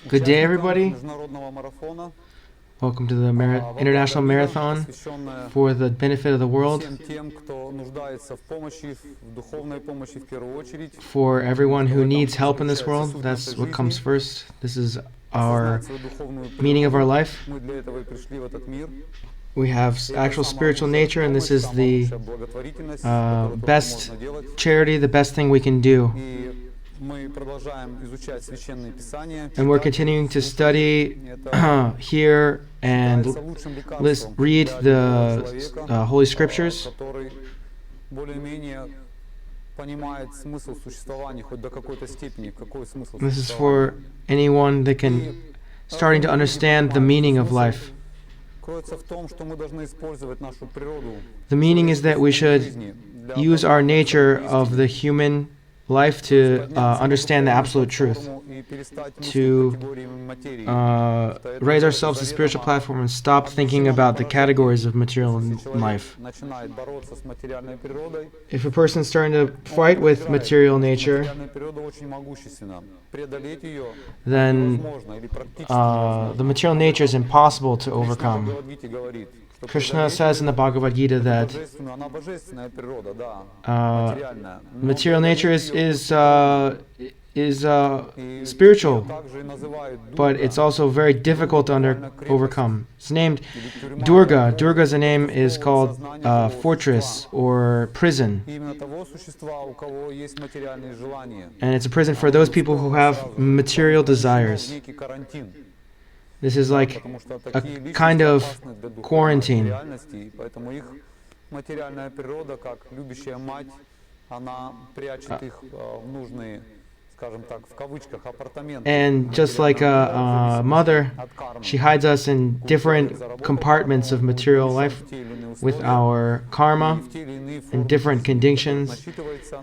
Good day, everybody. Welcome to the International Marathon for the benefit of the world, for everyone who needs help in this world. That's what comes first. This is our meaning of our life. We have actual spiritual nature, and this is the best charity, the best thing we can do. And we're continuing to study here and read the Holy Scriptures. This is for anyone that can starting to understand the meaning of life. The meaning is that we should use our nature of the human life to understand the absolute truth, to raise ourselves to a spiritual platform and stop thinking about the categories of material life. If a person's starting to fight with material nature, then the material nature is impossible to overcome. Krishna says in the Bhagavad Gita that material nature is spiritual, but it's also very difficult to overcome. It's named Durga. Durga's name is called fortress or prison. And it's a prison for those people who have material desires. This is like a kind of quarantine. And just like a mother, she hides us in different compartments of material life with our karma and different conditions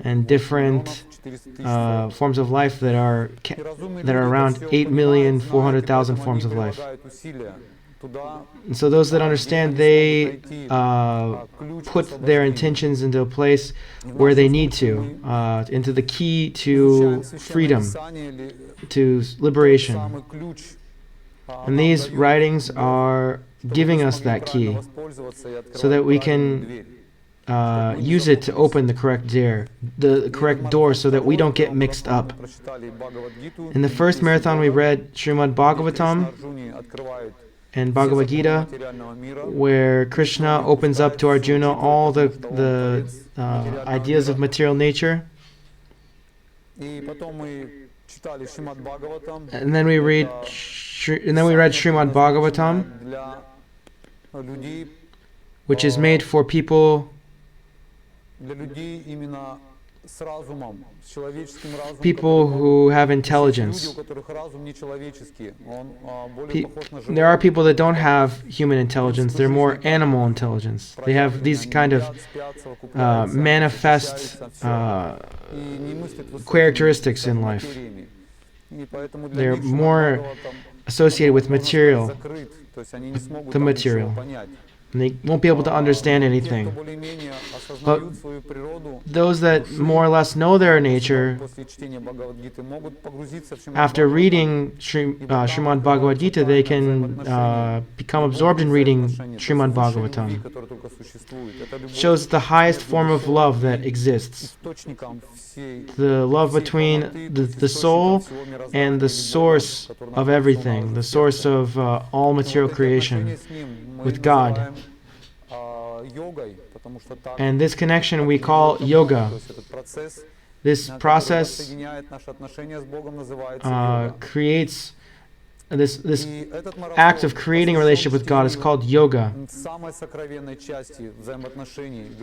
and different forms of life that are around 8,400,000 forms of life. And so those that understand, they put their intentions into a place where they need to, into the key to freedom, to liberation. And these writings are giving us that key so that we can use it to open the correct door so that we don't get mixed up. In the first marathon we read Srimad Bhagavatam and Bhagavad Gita, where Krishna opens up to Arjuna all the ideas of material nature. And then we read Srimad Bhagavatam, which is made for people who have intelligence. There are people that don't have human intelligence, they're more animal intelligence. They have these kind of manifest characteristics in life. They're more associated with the material. And they won't be able to understand anything. But those that more or less know their nature, after reading Srimad Bhagavad Gita, they can become absorbed in reading Srimad Bhagavatam. It shows the highest form of love that exists. The love between the soul and the source of everything, the source of all material creation, with God. And this connection we call yoga. This process creates this act of creating a relationship with God is called yoga.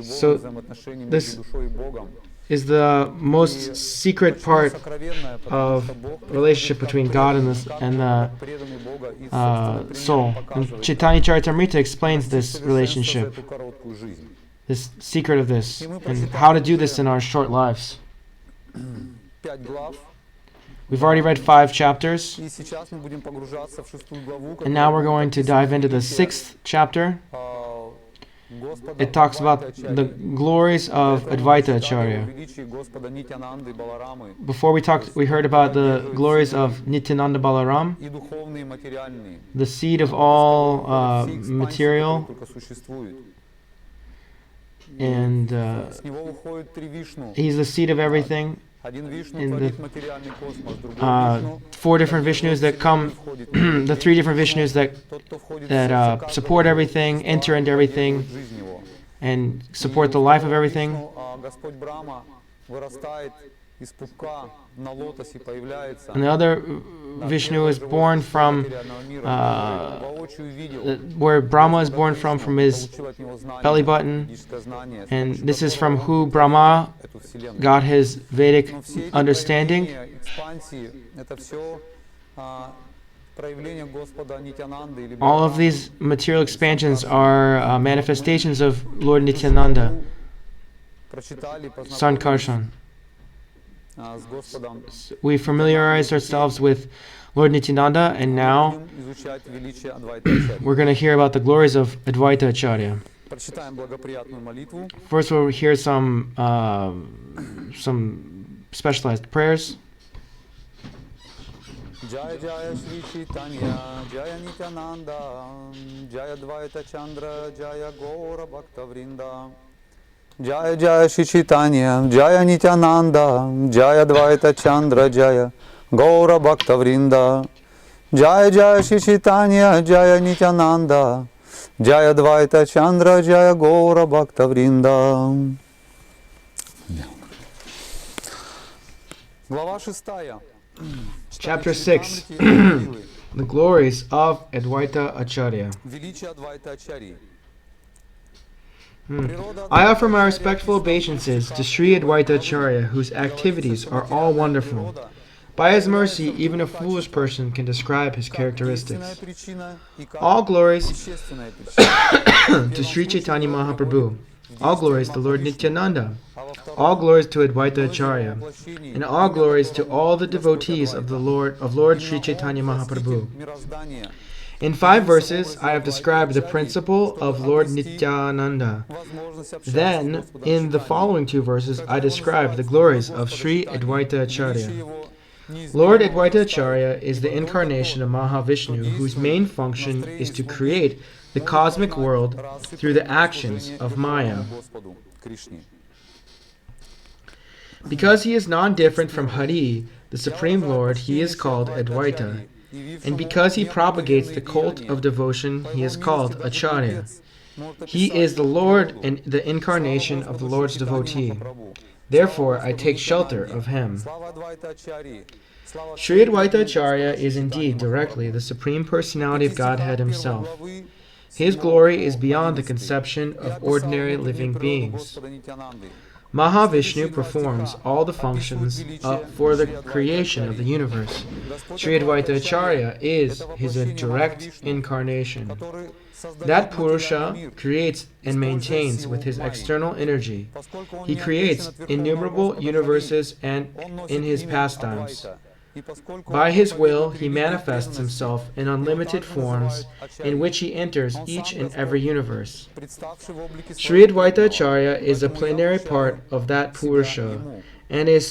So this is the most secret part of relationship between God and the soul. And Caitanya-caritamrita explains this relationship, this secret of this, and how to do this in our short lives. We've already read 5 chapters, and now we're going to dive into the 6th chapter. it talks about the glories of Advaita Acharya. Before we heard about the glories of Nityananda Balaram, the seed of all material, and he's the seed of everything. In the four different Vishnus that come, the three different Vishnus that support everything, enter into everything, and support the life of everything. And the other Vishnu is born from where Brahma is born from his belly button, and this is from who Brahma got his Vedic understanding. All of these material expansions are manifestations of Lord Nityananda, Sankarshan. We familiarized ourselves with Lord Nityananda, and now we're going to hear about the glories of Advaita Acharya. First, we'll hear some specialized prayers. Jaya Jaya Sri Caitanya, Jaya Nityananda, Jaya Advaita Chandra, Jaya Gaura Bhakta Vrinda. Jaya Jaya Sri Caitanya, Jaya Nityananda, Jaya Advaita Chandra, Jaya Gaura Bhakta Vrinda. Jaya Jaya Sri Caitanya, Jaya Nityananda, Jaya Advaita Chandra, Jaya Gaura Bhakta Vrinda. Глава 6. Chapter 6. The glories of Advaita Acharya. I offer my respectful obeisances to Sri Advaita Acharya, whose activities are all wonderful. By his mercy, even a foolish person can describe his characteristics. All glories to Sri Chaitanya Mahaprabhu. All glories to Lord Nityananda. All glories to Advaita Acharya. And all glories to all the devotees of Lord Sri Chaitanya Mahaprabhu. In 5 verses, I have described the principle of Lord Nityananda. Then, in the following 2 verses, I describe the glories of Sri Advaita Acharya. Lord Advaita Acharya is the incarnation of Mahavishnu, whose main function is to create the cosmic world through the actions of Maya. Because he is non-different from Hari, the Supreme Lord, he is called Advaita. And because he propagates the cult of devotion, he is called Acharya. He is the Lord and the incarnation of the Lord's devotee. Therefore, I take shelter of him. Sri Advaita Acharya is indeed directly the Supreme Personality of Godhead himself. His glory is beyond the conception of ordinary living beings. Mahavishnu performs all the functions for the creation of the universe. Sri Advaita Acharya is his direct incarnation. That Purusha creates and maintains with his external energy. He creates innumerable universes and in his pastimes. By his will, he manifests himself in unlimited forms in which he enters each and every universe. Sri Advaita Acharya is a plenary part of that Purusha, and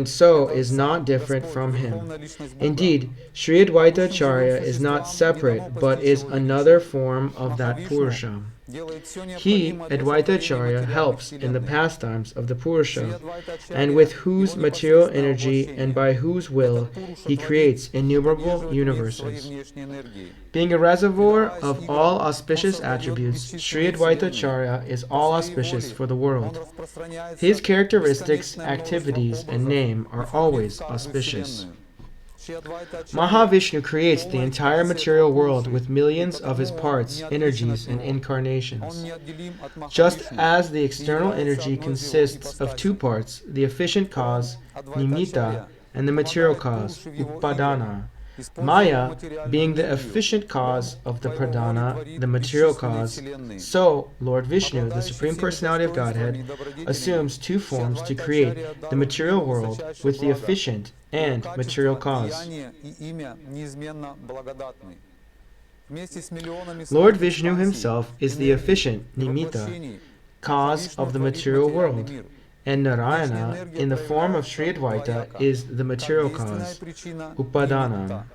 so is not different from him. Indeed, Sri Advaita Acharya is not separate, but is another form of that Purusha. He, Advaita Acharya, helps in the pastimes of the Purusha, and with whose material energy and by whose will he creates innumerable universes. Being a reservoir of all auspicious attributes, Sri Advaita Acharya is all auspicious for the world. His characteristics, activities, and name are always auspicious. Mahavishnu creates the entire material world with millions of his parts, energies, and incarnations. Just as the external energy consists of 2 parts, the efficient cause, nimitta, and the material cause, upadana. Maya, being the efficient cause of the pradhana, the material cause, so Lord Vishnu, the Supreme Personality of Godhead, assumes 2 forms to create the material world with the efficient and material cause. Lord Vishnu himself is the efficient nimitta, cause of the material world, and Narayana, in the form of Sri Advaita, is the material cause, upadana.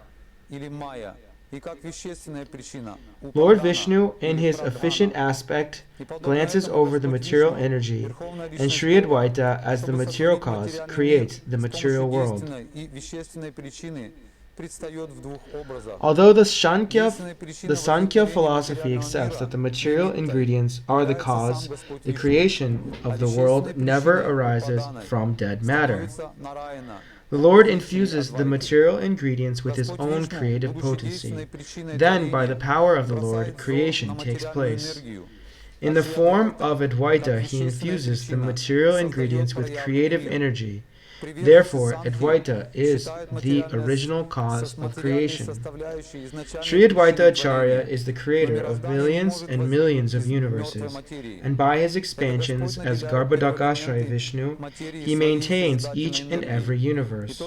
Lord Vishnu, in his efficient aspect, glances over the material energy, and Sri Advaita, as the material cause, creates the material world. Although the Sankhya philosophy accepts that the material ingredients are the cause, the creation of the world never arises from dead matter. The Lord infuses the material ingredients with his own creative potency. Then, by the power of the Lord, creation takes place. In the form of Advaita, he infuses the material ingredients with creative energy. Therefore, Advaita is the original cause of creation. Sri Advaita Acharya is the creator of millions and millions of universes, and by his expansions as Garbhodakashraya Vishnu, he maintains each and every universe.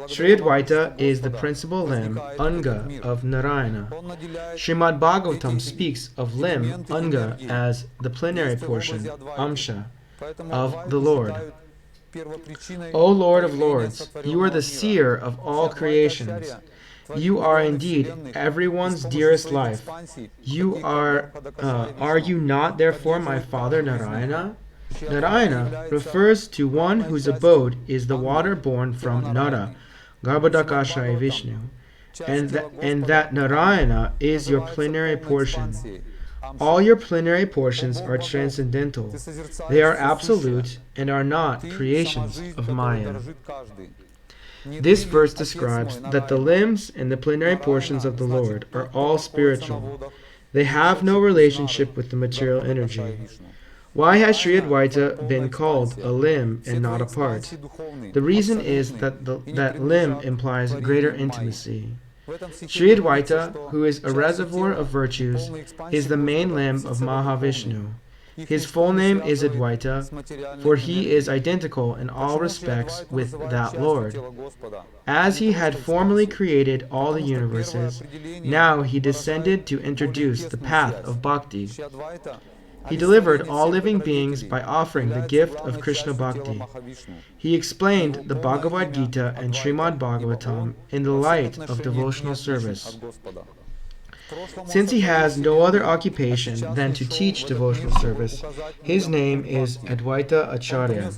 Sri Advaita is the principal limb, Anga, of Narayana. Srimad Bhagavatam speaks of limb, Anga, as the plenary portion, Amsha, of the Lord. O Lord of Lords, you are the seer of all creations. You are indeed everyone's dearest life. Are you not therefore my father Narayana? Narayana refers to one whose abode is the water born from Nara, Garbhodakashraya Vishnu, and that Narayana is your plenary portion. All your plenary portions are transcendental. They are absolute and are not creations of Maya. This verse describes that the limbs and the plenary portions of the Lord are all spiritual. They have no relationship with the material energy. Why has Sri Advaita been called a limb and not a part? The reason is that limb implies greater intimacy. Sri Advaita, who is a reservoir of virtues, is the main limb of Mahavishnu. His full name is Advaita, for he is identical in all respects with that Lord. As he had formerly created all the universes, now he descended to introduce the path of bhakti. He delivered all living beings by offering the gift of Krishna Bhakti. He explained the Bhagavad Gita and Srimad Bhagavatam in the light of devotional service. Since he has no other occupation than to teach devotional service, his name is Advaita Acharya.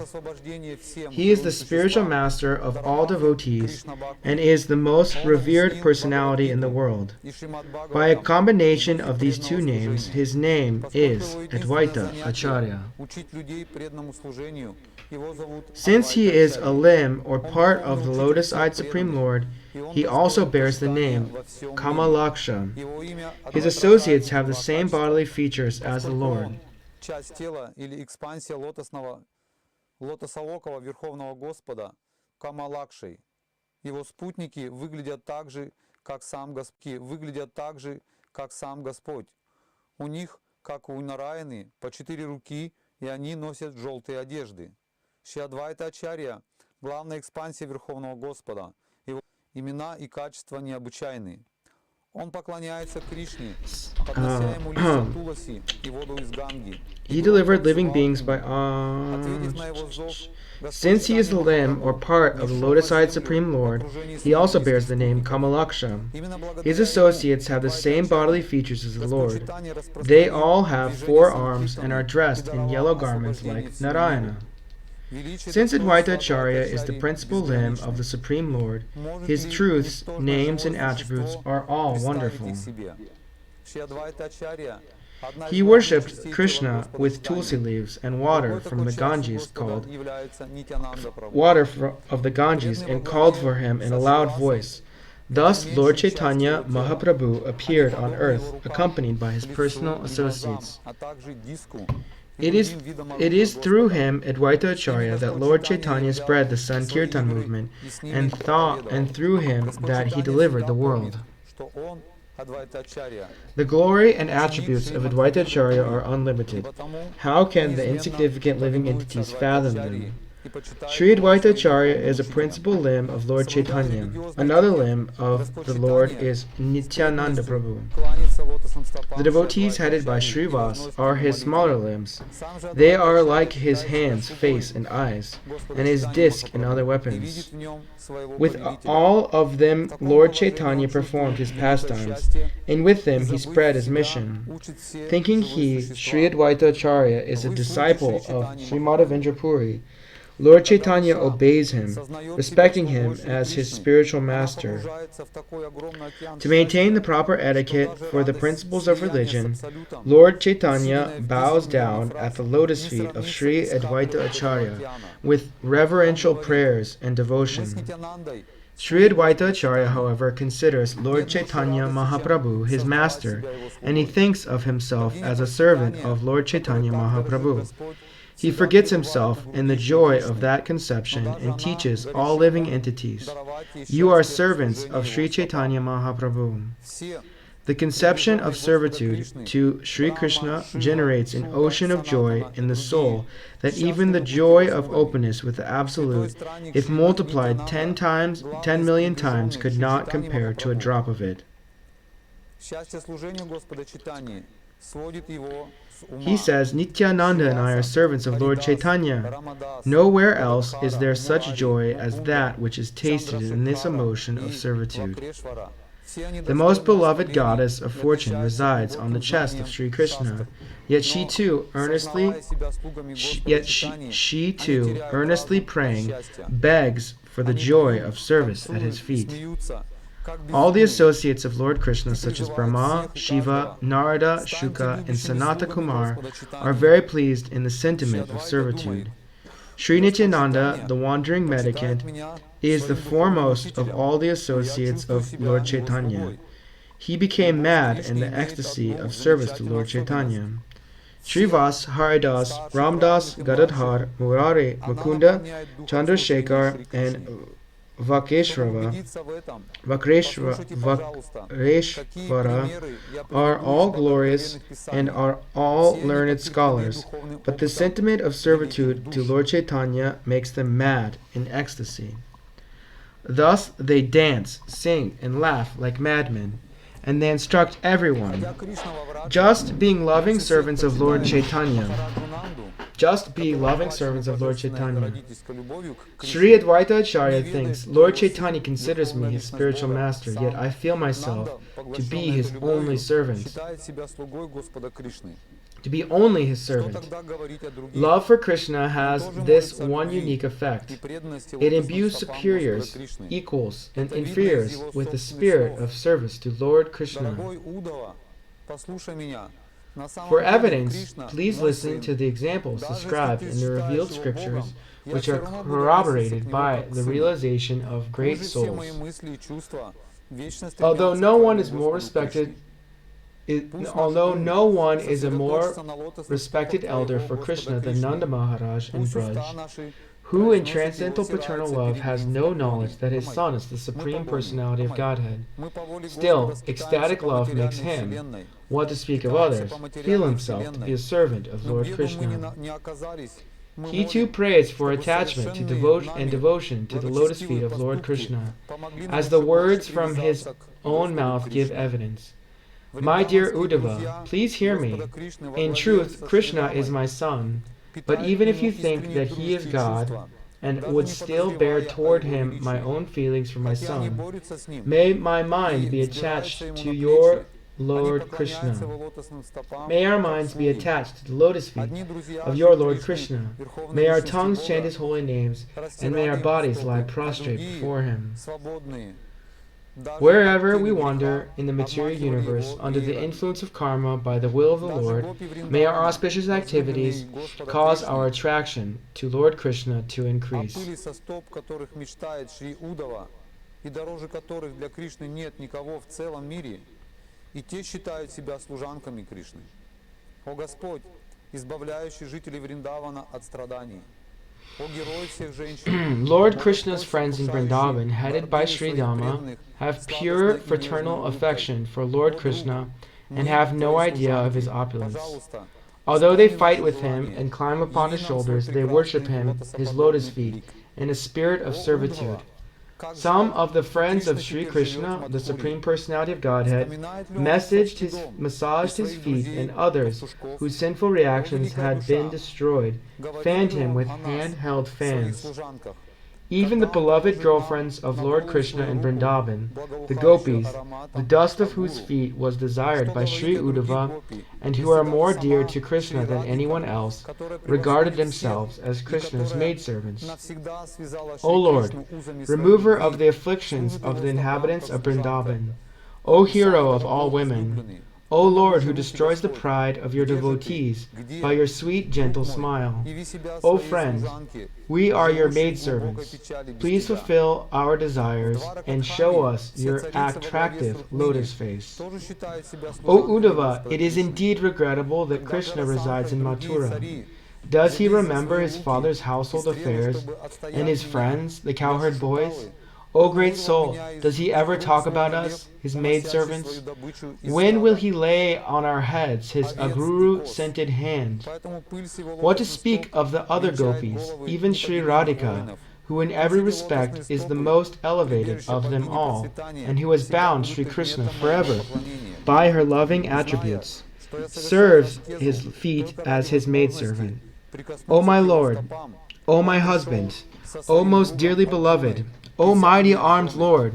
He is the spiritual master of all devotees and is the most revered personality in the world. By a combination of these two names, his name is Advaita Acharya. Since he is a limb or part of the lotus-eyed Supreme Lord, he also bears the name Kamalaksha. His associates have the same bodily features as the Lord. Лотосоокого Верховного Господа Камалакшей. Его спутники выглядят так же, как сам Господь. У них, как у Нараяны, по 4 руки, и они носят желтые одежды. Шри Адвайта Ачарья – главная экспансия Верховного Господа. Его имена и качества необычайны. Он поклоняется Кришне, поднося ему листья Туласи и воду из Ганги. He delivered living beings by Since he is the limb or part of the lotus-eyed Supreme Lord, he also bears the name Kamalaksha. His associates have the same bodily features as the Lord. They all have 4 arms and are dressed in yellow garments like Narayana. Since Advaita Acharya is the principal limb of the Supreme Lord, his truths, names, and attributes are all wonderful. He worshipped Krishna with tulsi leaves and water from the Ganges and called for him in a loud voice. Thus, Lord Chaitanya Mahaprabhu appeared on earth, accompanied by his personal associates. It is through him, Advaita Acharya, that Lord Chaitanya spread the Sankirtan movement, and through him that he delivered the world. The glory and attributes of Advaita Acharya are unlimited. How can the insignificant living entities fathom them? Sri Advaita Acharya is a principal limb of Lord Chaitanya. Another limb of the Lord is Nityananda Prabhu. The devotees headed by Srivas are his smaller limbs. They are like his hands, face, and eyes, and his disc and other weapons. With all of them, Lord Chaitanya performed his pastimes, and with them he spread his mission. Thinking he, Sri Advaita Acharya, is a disciple of Sri Madhavendra Puri, Lord Chaitanya obeys him, respecting him as his spiritual master. To maintain the proper etiquette for the principles of religion, Lord Chaitanya bows down at the lotus feet of Sri Advaita Acharya with reverential prayers and devotion. Sri Advaita Acharya, however, considers Lord Chaitanya Mahaprabhu his master, and he thinks of himself as a servant of Lord Chaitanya Mahaprabhu. He forgets himself in the joy of that conception and teaches all living entities, "You are servants of Sri Chaitanya Mahaprabhu." The conception of servitude to Sri Krishna generates an ocean of joy in the soul that even the joy of openness with the Absolute, if multiplied 10 million times, could not compare to a drop of it. He says, Nityananda and I are servants of Lord Chaitanya. Nowhere else is there such joy as that which is tasted in this emotion of servitude. The most beloved goddess of fortune resides on the chest of Sri Krishna, yet she too earnestly praying, begs for the joy of service at his feet. All the associates of Lord Krishna, such as Brahma, Shiva, Narada, Shuka, and Sanata Kumar, are very pleased in the sentiment of servitude. Sri Nityananda, the wandering mendicant, is the foremost of all the associates of Lord Chaitanya. He became mad in the ecstasy of service to Lord Chaitanya. Srivas, Haridas, Ramdas, Gadadhar, Murari, Mukunda, Chandrasekhar, and Vakreshvara are all glorious and are all learned scholars, but the sentiment of servitude to Lord Chaitanya makes them mad in ecstasy. Thus they dance, sing, and laugh like madmen, and they instruct everyone. Just being loving servants of Lord Chaitanya. Sri Advaita Acharya thinks, Lord Chaitanya considers me his spiritual master, yet I feel myself to be his only servant. To be only his servant. Love for Krishna has this one unique effect. It imbues superiors, equals, and inferiors with the spirit of service to Lord Krishna. For evidence, please listen to the examples described in the revealed scriptures, which are corroborated by the realization of great souls. Although no one is a more respected elder for Krishna than Nanda Maharaj in Braj, who in transcendental paternal love has no knowledge that his son is the Supreme Personality of Godhead. Still, ecstatic love makes him, what to speak of others, feel himself to be a servant of Lord Krishna. He too prays for attachment to devotion to the lotus feet of Lord Krishna, as the words from his own mouth give evidence. My dear Uddhava, please hear me. In truth, Krishna is my son. But even if you think that he is God, and would still bear toward him my own feelings for my son, may my mind be attached to your Lord Krishna. May our minds be attached to the lotus feet of your Lord Krishna. May our tongues chant his holy names, and may our bodies lie prostrate before him. Wherever we wander in the material universe under the influence of karma by the will of the Lord, may our auspicious activities cause our attraction to Lord Krishna to increase. Lord Krishna's friends in Vrindavan, headed by Sri Dama, have pure fraternal affection for Lord Krishna and have no idea of his opulence. Although they fight with him and climb upon his shoulders, they worship him, his lotus feet, in a spirit of servitude. Some of the friends of Sri Krishna, the Supreme Personality of Godhead, massaged his feet, and others, whose sinful reactions had been destroyed, fanned him with hand-held fans. Even the beloved girlfriends of Lord Krishna in Vrindavan, the gopis, the dust of whose feet was desired by Sri Uddhava, and who are more dear to Krishna than anyone else, regarded themselves as Krishna's maidservants. O Lord, remover of the afflictions of the inhabitants of Vrindavan, O hero of all women, O Lord, who destroys the pride of your devotees by your sweet, gentle smile. O friends, we are your maidservants. Please fulfill our desires and show us your attractive lotus face. O Uddhava, it is indeed regrettable that Krishna resides in Mathura. Does he remember his father's household affairs and his friends, the cowherd boys? O great soul, does he ever talk about us, his maidservants? When will he lay on our heads his agruru-scented hand? What to speak of the other gopis, even Sri Radhika, who in every respect is the most elevated of them all, and who has bound Sri Krishna forever by her loving attributes, serves his feet as his maidservant. O my Lord, O my husband, O most dearly beloved, O mighty armed Lord,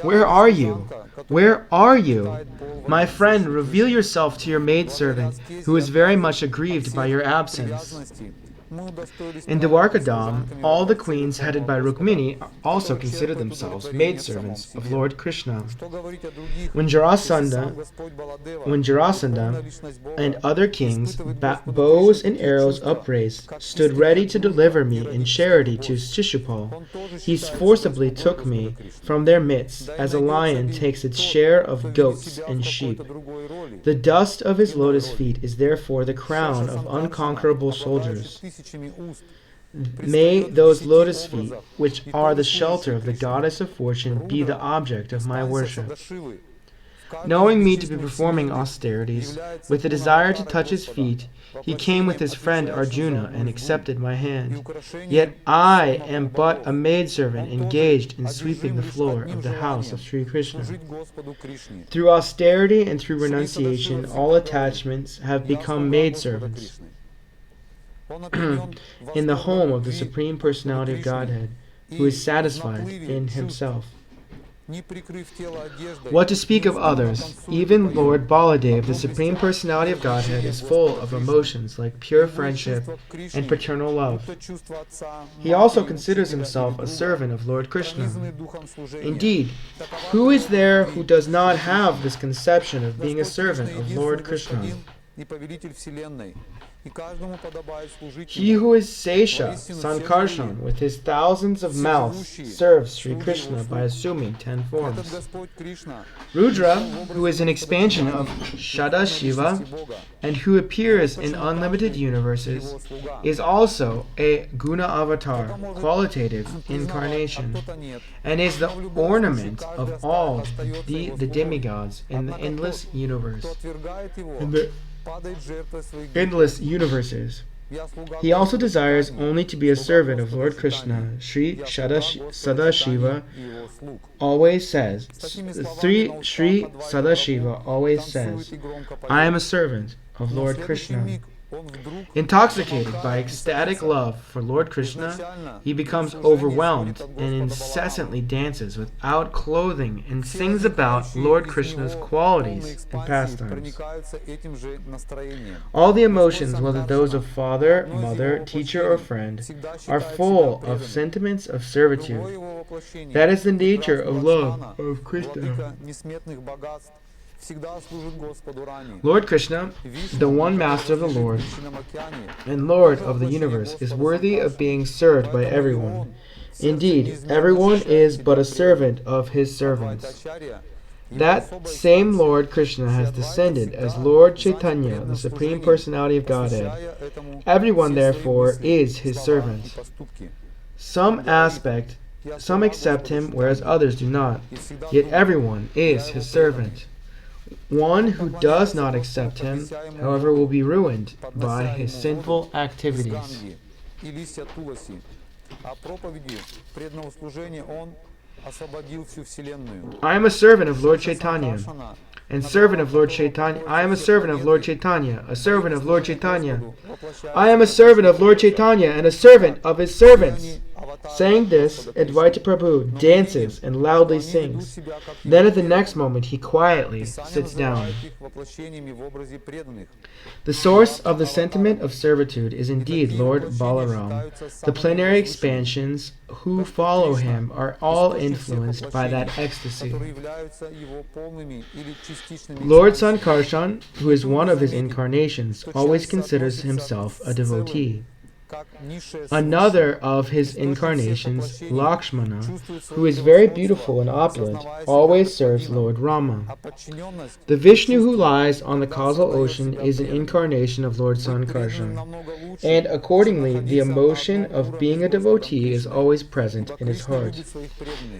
where are you? Where are you? My friend, reveal yourself to your maidservant, who is very much aggrieved by your absence. In Dwarkadam, all the queens headed by Rukmini also consider themselves maidservants of Lord Krishna. When Jarasandha and other kings, bows and arrows upraised, stood ready to deliver me in charity to Shishupal, he forcibly took me from their midst, as a lion takes its share of goats and sheep. The dust of his lotus feet is therefore the crown of unconquerable soldiers. May those lotus feet, which are the shelter of the goddess of fortune, be the object of my worship. Knowing me to be performing austerities, with the desire to touch his feet, he came with his friend Arjuna and accepted my hand. Yet I am but a maidservant engaged in sweeping the floor of the house of Sri Krishna. Through austerity and through renunciation, all attachments have become maidservants. In the home of the Supreme Personality of Godhead, who is satisfied in himself. What to speak of others? Even Lord Baladev, the Supreme Personality of Godhead, is full of emotions like pure friendship and paternal love. He also considers himself a servant of Lord Krishna. Indeed, who is there who does not have this conception of being a servant of Lord Krishna? He who is Sesha, Sankarshan, with his thousands of mouths, serves Sri Krishna by assuming 10 forms. Rudra, who is an expansion of Shadashiva, and who appears in unlimited universes, is also a Guna avatar, qualitative incarnation, and is the ornament of all the demigods in the endless universe. Endless universes. He also desires only to be a servant of Lord Krishna. Sri Sadashiva always says, Sri Sadashiva always says, I am a servant of Lord Krishna. Intoxicated by ecstatic love for Lord Krishna, he becomes overwhelmed and incessantly dances without clothing and sings about Lord Krishna's qualities and pastimes. All the emotions, whether those of father, mother, teacher, or friend, are full of sentiments of servitude. That is the nature of love of Krishna. Lord Krishna, the one Master of the Lord and Lord of the universe, is worthy of being served by everyone. Indeed, everyone is but a servant of his servants. That same Lord Krishna has descended as Lord Caitanya, the Supreme Personality of Godhead. Everyone, therefore, is his servant. Some accept him, whereas others do not. Yet everyone is his servant. One who does not accept him, however, will be ruined by his sinful activities. I am a servant of Lord Chaitanya, and servant of Lord Chaitanya. I am a servant of Lord Chaitanya, a servant of Lord Chaitanya. I am a servant of Lord Chaitanya, and a servant of his servants. Saying this, Advaita Prabhu dances and loudly sings. Then at the next moment he quietly sits down. The source of the sentiment of servitude is indeed Lord Balaram. The plenary expansions who follow him are all influenced by that ecstasy. Lord Sankarshan, who is one of his incarnations, always considers himself a devotee. Another of his incarnations, Lakshmana, who is very beautiful and opulent, always serves Lord Rama. The Vishnu who lies on the causal ocean is an incarnation of Lord Sankarshan, and accordingly the emotion of being a devotee is always present in his heart.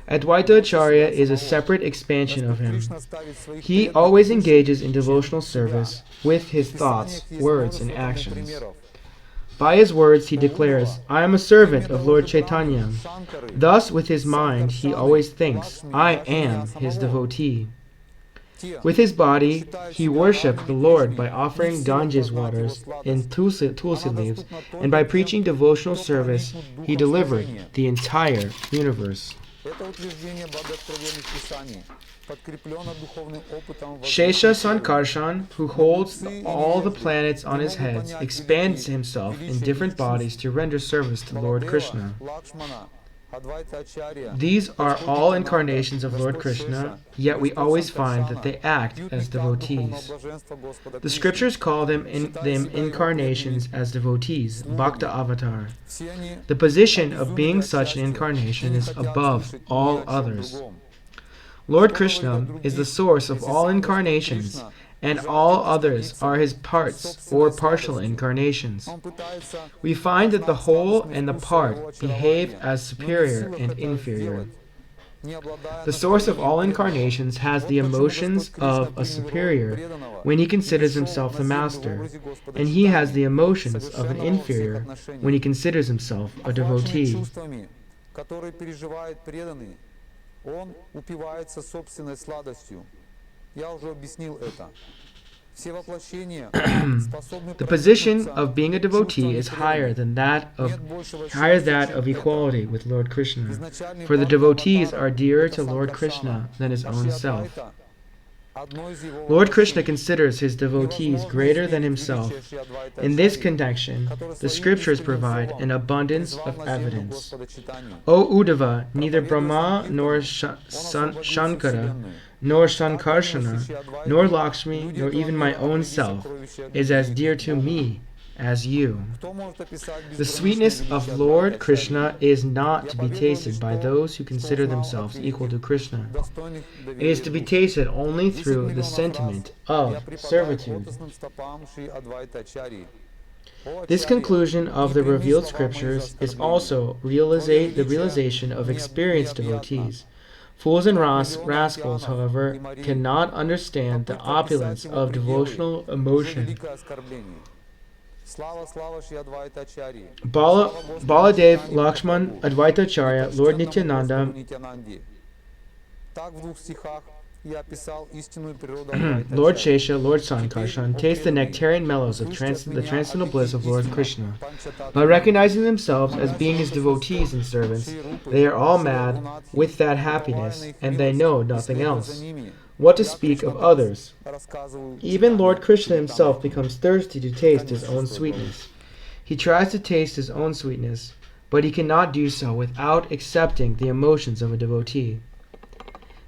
Advaita Acharya is a separate expansion of him. He always engages in devotional service with his thoughts, words, and actions. By his words he declares, I am a servant of Lord Chaitanya. Thus with his mind he always thinks, I am his devotee. With his body he worshipped the Lord by offering Ganges waters in tulsi leaves, and by preaching devotional service he delivered the entire universe. Shesha Sankarshan, who holds all the planets on his head, expands himself in different bodies to render service to Lord Krishna. These are all incarnations of Lord Krishna, yet we always find that they act as devotees. The scriptures call them incarnations as devotees, Bhakta Avatar. The position of being such an incarnation is above all others. Lord Krishna is the source of all incarnations, and all others are his parts or partial incarnations. We find that the whole and the part behave as superior and inferior. The source of all incarnations has the emotions of a superior when he considers himself the master, and he has the emotions of an inferior when he considers himself a devotee. Он упивается собственной сладостью. Я уже объяснил это. Все воплощения способны. The position of being a devotee is higher that of equality with Lord Krishna, for the devotees are dearer to Lord Krishna than his own self. Lord Krishna considers his devotees greater than himself. In this connection, the scriptures provide an abundance of evidence. O Uddhava, neither Brahma nor Shankara, nor Sankarshana, nor Lakshmi, nor even my own self is as dear to me as you. The sweetness of Lord Krishna is not to be tasted by those who consider themselves equal to Krishna. It is to be tasted only through the sentiment of servitude. This conclusion of the revealed scriptures is also the realization of experienced devotees. Fools and rascals, however, cannot understand the opulence of devotional emotion. Baladev, Lakshman, Advaita Acharya, Lord Nityananda, Lord Shesha, Lord Sankarshan taste the nectarian mellows of the transcendental bliss of Lord Krishna. By recognizing themselves as being his devotees and servants, they are all mad with that happiness, and they know nothing else. What to speak of others? Even Lord Krishna himself becomes thirsty to taste his own sweetness. He tries to taste his own sweetness, but he cannot do so without accepting the emotions of a devotee.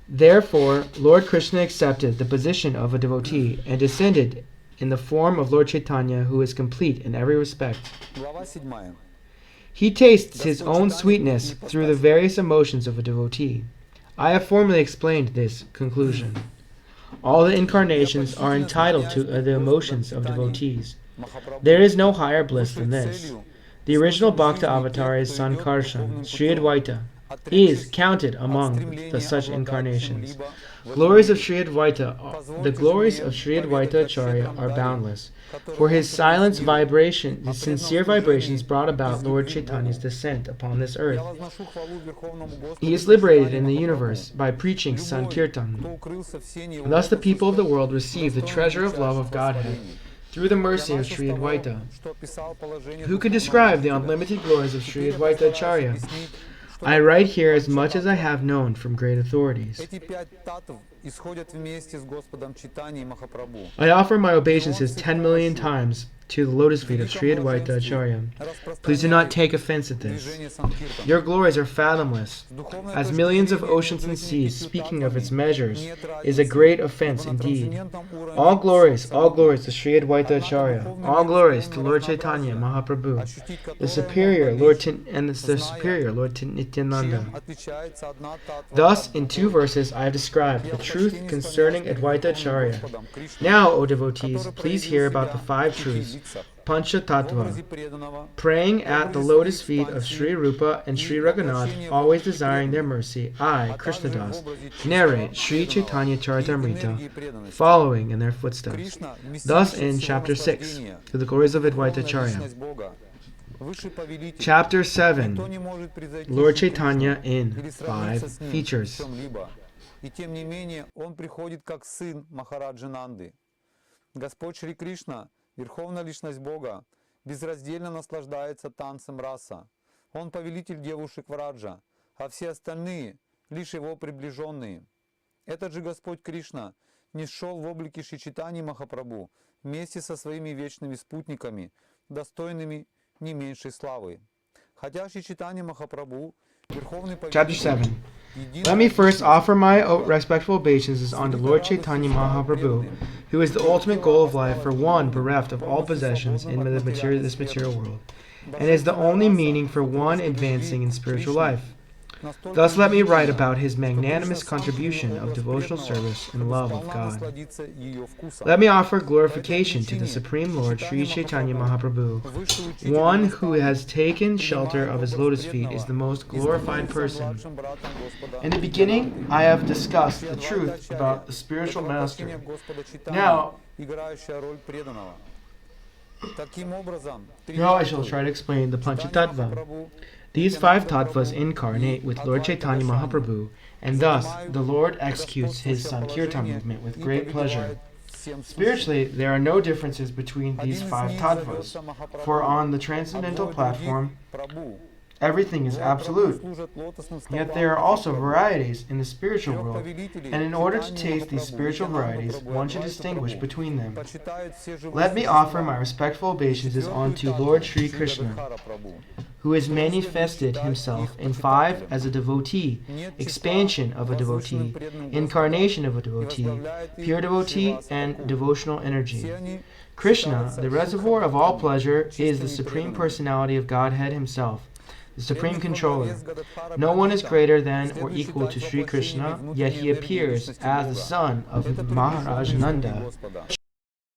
Therefore, Lord Krishna accepted the position of a devotee and descended in the form of Lord Chaitanya, who is complete in every respect. He tastes his own sweetness through the various emotions of a devotee. I have formerly explained this conclusion. All the incarnations are entitled to the emotions of devotees. There is no higher bliss than this. The original Bhakta avatar is Sankarshan, Sri Advaita, is counted among the such incarnations. Glories of Sri Advaita, the glories of Sri Advaita Acharya are boundless, for his his sincere vibrations brought about Lord Chaitanya's descent upon this earth. He is liberated in the universe by preaching Sankirtan. Thus the people of the world receive the treasure of love of Godhead through the mercy of Sri Advaita. Who can describe the unlimited glories of Sri Advaita Acharya? I write here as much as I have known from great authorities. I offer my obeisances 10 million times to the lotus feet of Sri Advaita Acharya. Please do not take offense at this. Your glories are fathomless. As millions of oceans and seas, speaking of its measures, is a great offense indeed. All glories to Sri Advaita Acharya. All glories to Lord Chaitanya Mahaprabhu, the superior Lord Nityananda. Thus, in 2 verses, I have described the truth concerning Advaita Acharya. Now, O devotees, please hear about the 5 truths. Pancha Tattva, praying at the lotus feet of Sri Rupa and Sri Raghunath, always desiring their mercy, I, Krishnadas, narrate Sri Caitanya-caritamrita, following in their footsteps. Thus in Chapter 6, to the glories of Advaita Acharya. Chapter 7, Lord Chaitanya in 5 features. И тем не менее, он приходит как сын Махараджи Нанды. Господь Шри Кришна, Верховная Личность Бога, безраздельно наслаждается танцем раса. Он повелитель девушек Враджа, а все остальные — лишь его приближенные. Этот же Господь Кришна нисшел в облике Шри Чайтаньи Махапрабху вместе со своими вечными спутниками, достойными не меньшей славы. Хотя Шри Чайтанья Махапрабху Верховный Chapter 7. Let me first offer my respectful obeisances unto Lord Chaitanya Mahaprabhu, who is the ultimate goal of life for one bereft of all possessions in this material world, and is the only meaning for one advancing in spiritual life. Thus let me write about his magnanimous contribution of devotional service and love of God. Let me offer glorification to the Supreme Lord Sri Caitanya Mahaprabhu. One who has taken shelter of his lotus feet is the most glorified person. In the beginning, I have discussed the truth about the spiritual master. Now I shall try to explain the Panchatattva. These 5 tattvas incarnate with Lord Chaitanya Mahaprabhu, and thus the Lord executes his Sankirtan movement with great pleasure. Spiritually, there are no differences between these 5 tattvas, for on the transcendental platform, everything is absolute. Yet there are also varieties in the spiritual world, and in order to taste these spiritual varieties, one should distinguish between them. Let me offer my respectful obeisances unto Lord Sri Krishna, who has manifested himself in 5 as a devotee, expansion of a devotee, incarnation of a devotee, pure devotee, and devotional energy. Krishna, the reservoir of all pleasure, is the Supreme Personality of Godhead himself, the Supreme Controller. No one is greater than or equal to Sri Krishna, yet he appears as the son of Maharaj Nanda.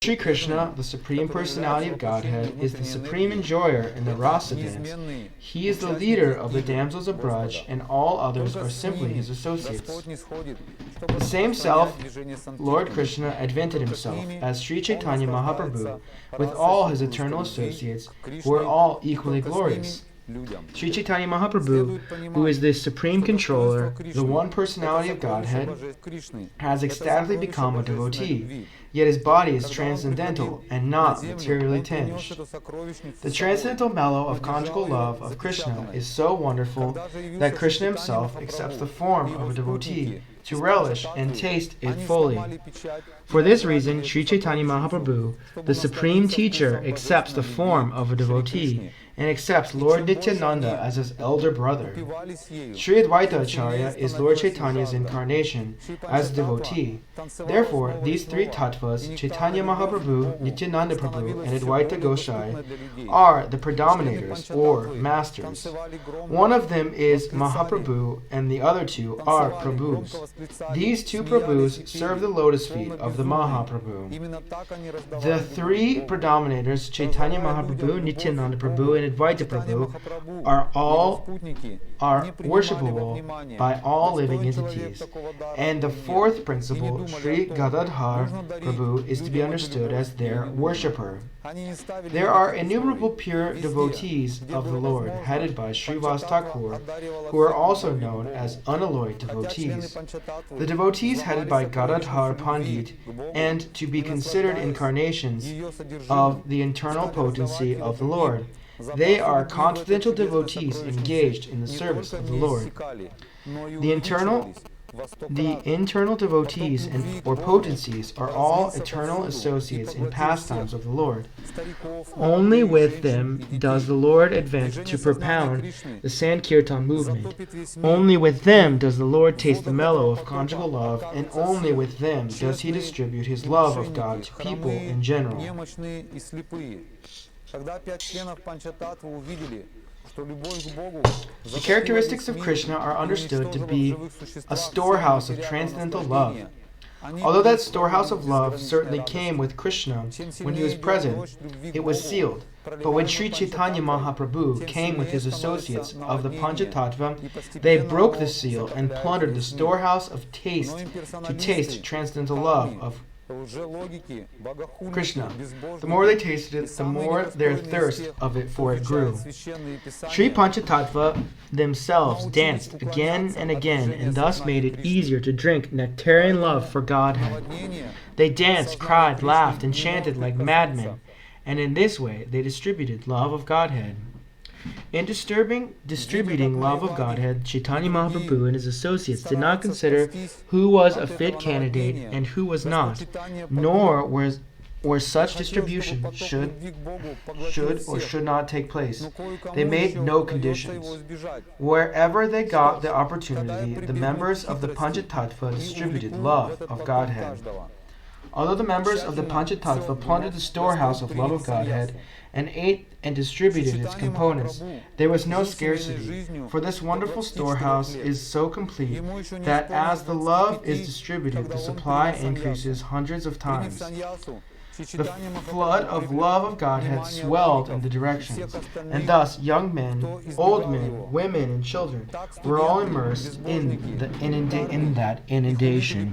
Sri Krishna, the Supreme Personality of Godhead, is the supreme enjoyer in the rasa dance. He is the leader of the damsels of Braj, and all others are simply his associates. The same self, Lord Krishna, advented himself as Sri Caitanya Mahaprabhu with all his eternal associates, who are all equally glorious. Sri Caitanya Mahaprabhu, who is the Supreme Controller, the one personality of Godhead, has ecstatically become a devotee, yet his body is transcendental and not materially tinged. The transcendental mellow of conjugal love of Krishna is so wonderful that Krishna himself accepts the form of a devotee to relish and taste it fully. For this reason, Sri Caitanya Mahaprabhu, the Supreme Teacher, accepts the form of a devotee and accepts Lord Nityananda as his elder brother. Sri Advaita Acharya is Lord Chaitanya's incarnation as a devotee. Therefore, these 3 tattvas, Chaitanya Mahaprabhu, Nityananda Prabhu, and Advaita Gosai, are the predominators or masters. One of them is Mahaprabhu and the other 2 are Prabhus. These two Prabhus serve the lotus feet of the Mahaprabhu. The three predominators, Chaitanya Mahaprabhu, Nityananda Prabhu, and Advaita Prabhu, are worshipable by all living entities. And the fourth principle, Sri Gadadhar Prabhu, is to be understood as their worshipper. There are innumerable pure devotees of the Lord, headed by Srivas Thakur, who are also known as unalloyed devotees. The devotees headed by Gadadhar Pandit, and to be considered incarnations of the internal potency of the Lord. They are confidential devotees engaged in the service of the Lord. The internal devotees or potencies are all eternal associates in pastimes of the Lord. Only with them does the Lord advance to propound the Sankirtan movement. Only with them does the Lord taste the mellow of conjugal love, and only with them does he distribute his love of God to people in general. The characteristics of Krishna are understood to be a storehouse of transcendental love. Although that storehouse of love certainly came with Krishna when he was present, it was sealed. But when Sri Caitanya Mahaprabhu came with his associates of the Panchatattva, they broke the seal and plundered the storehouse of taste to taste transcendental love of Krishna. The more they tasted it, the more their thirst for it grew. Sri Panchatattva themselves danced again and again, and thus made it easier to drink nectarian love for Godhead. They danced, cried, laughed, and chanted like madmen, and in this way they distributed love of Godhead. In distributing love of Godhead, Chaitanya Mahaprabhu and his associates did not consider who was a fit candidate and who was not, nor where such distribution should or should not take place. They made no conditions. Wherever they got the opportunity, the members of the Panchatattva distributed love of Godhead. Although the members of the Panchatattva plundered the storehouse of love of Godhead and ate and distributed its components, there was no scarcity, for this wonderful storehouse is so complete that as the love is distributed, the supply increases hundreds of times. The flood of love of Godhead swelled in the directions, and thus young men, old men, women, and children were all immersed in that inundation.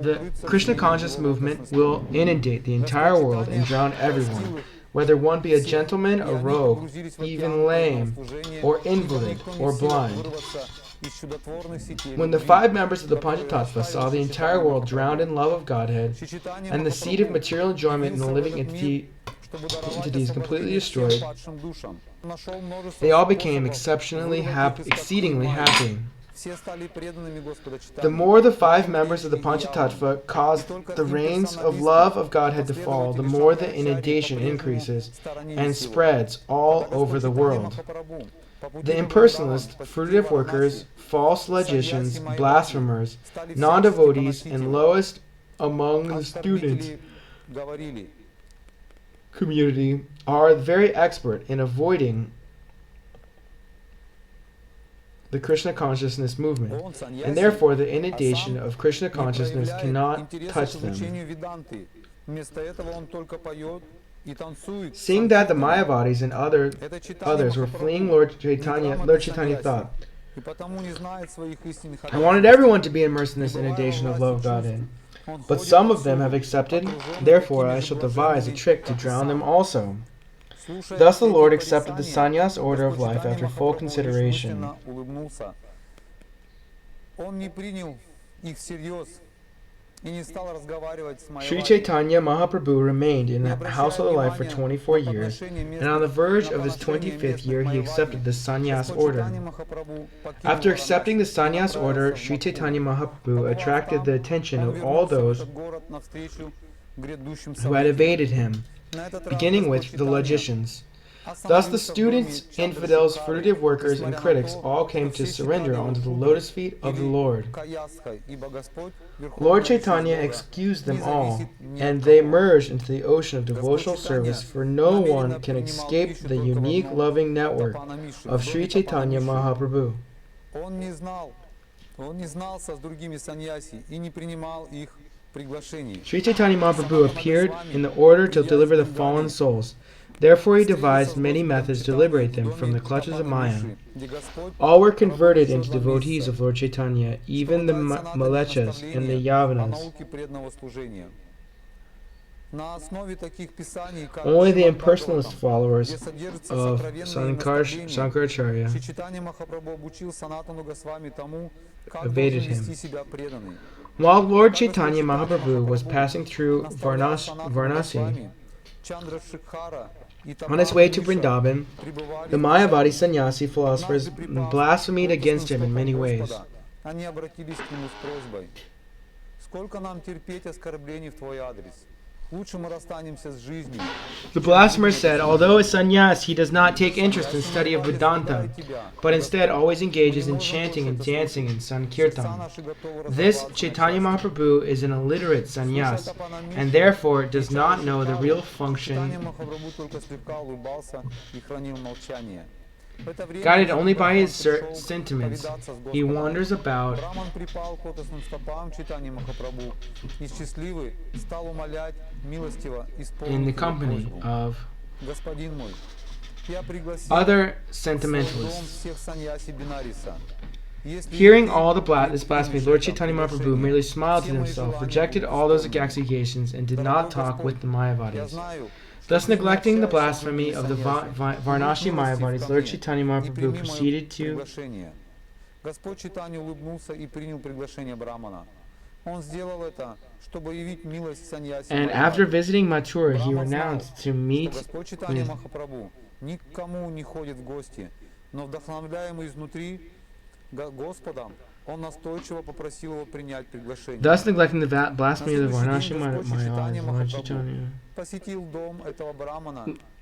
The Krishna conscious movement will inundate the entire world and drown everyone, whether one be a gentleman, a rogue, even lame, or invalid, or blind. When the five members of the Panchatattva saw the entire world drowned in love of Godhead, and the seed of material enjoyment in the living entities completely destroyed, they all became exceedingly happy. The more the five members of the Panchatattva caused the rains of love of Godhead to fall, the more the inundation increases and spreads all over the world. The impersonalists, fruitive workers, false logicians, blasphemers, non-devotees, and lowest among the students community are very expert in avoiding the Krishna consciousness movement, and therefore the inundation of Krishna consciousness cannot touch them. Seeing that the Mayavadis and others were fleeing Lord Chaitanya thought, I wanted everyone to be immersed in this inundation of love of Godhead, but some of them have accepted, therefore I shall devise a trick to drown them also. Thus the Lord accepted the sannyas order of life after full consideration. Sri Caitanya Mahaprabhu remained in the household life for 24 years, and on the verge of his 25th year he accepted the sannyas order. After accepting the sannyas order, Sri Caitanya Mahaprabhu attracted the attention of all those who had evaded him, beginning with the logicians. Thus the students, infidels, fruitive workers, and critics all came to surrender onto the lotus feet of the Lord. Lord Chaitanya excused them all, and they merged into the ocean of devotional service, for no one can escape the unique loving network of Sri Caitanya Mahaprabhu. Он не знался с другими саньяси и не принимал их приглашений. Sri Chaitanya Mahaprabhu appeared in the order to deliver the fallen souls. Therefore he devised many methods to liberate them from the clutches of Maya. All were converted into devotees of Lord Chaitanya, even the Malechas and the Yavanas. Only the impersonalist followers of Shankaracharya evaded him. While Lord Chaitanya Mahaprabhu was passing through Varanasi, on his way to Vrindavan, the Mayavadi sannyasi philosophers blasphemed against him in many ways. The blasphemer said, although a sannyas, he does not take interest in study of Vedanta, but instead always engages in chanting and dancing in Sankirtan. This Chaitanya Mahaprabhu is an illiterate sannyas, and therefore does not know the real function. Guided only by his sentiments, he wanders about in the company of other sentimentalists. Hearing all this blasphemy, Lord Chaitanya Mahaprabhu merely smiled to himself, rejected all those accusations, and did not talk with the Mayavadis. Thus, neglecting the blasphemy of the Varnashi Mayavadis, Lord Chaitanya Mahaprabhu proceeded to and after visiting Mathura, he renounced to meet with Thus, neglecting the blasphemy of the Varnashi Mayavadis,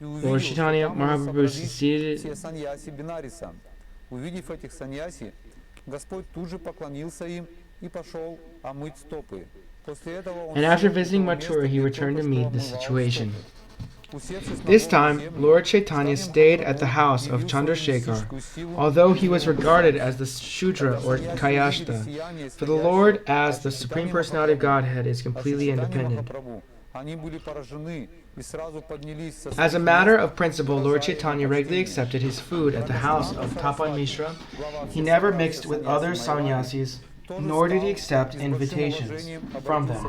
Lord Chaitanya Mahaprabhu succeeded. And after visiting Mathura, he returned to meet the situation. This time, Lord Chaitanya stayed at the house of Chandrasekhar, although he was regarded as the Shudra or Kayashta, for the Lord, as the Supreme Personality of Godhead, is completely independent. As a matter of principle, Lord Chaitanya regularly accepted his food at the house of Tapan Mishra. He never mixed with other sannyasis, nor did he accept invitations from them.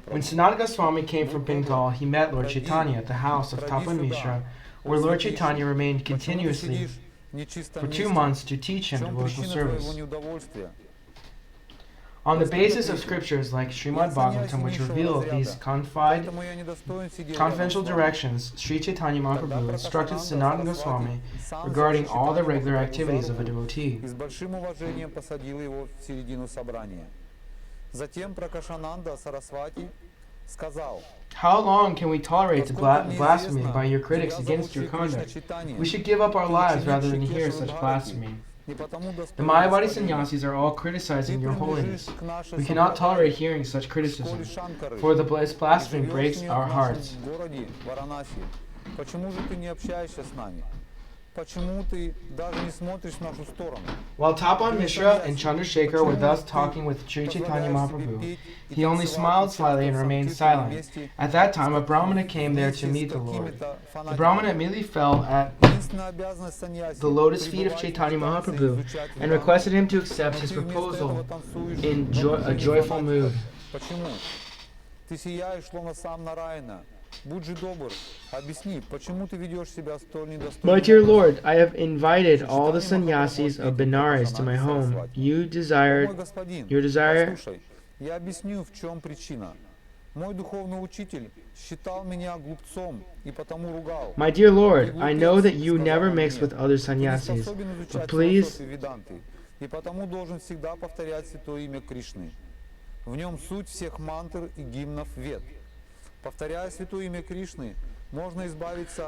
When Sanatana Goswami came from Bengal, he met Lord Chaitanya at the house of Tapan Mishra, where Lord Chaitanya remained continuously for 2 months to teach him devotional service. On the basis of scriptures like Srimad Bhagavatam, which reveal these confidential directions, Sri Caitanya Mahaprabhu instructed Sanatana Goswami regarding all the regular activities of a devotee. How long can we tolerate the blasphemy by your critics against your conduct? We should give up our lives rather than hear such blasphemy. The Mayavadi sannyasis are all criticizing your holiness. We cannot tolerate hearing such criticism, for the blasphemy breaks our hearts. While Tapan Mishra and Chandrasekhar were thus talking with Sri Caitanya Mahaprabhu, he only smiled slightly and remained silent. At that time, a Brahmana came there to meet the Lord. The Brahmana immediately fell at the lotus feet of Chaitanya Mahaprabhu and requested him to accept his proposal in a joyful mood. My dear Lord, I have invited all the sannyasis of Benares to my home. Your desire. My dear Lord, I know that you never mix with other sannyasis, but please.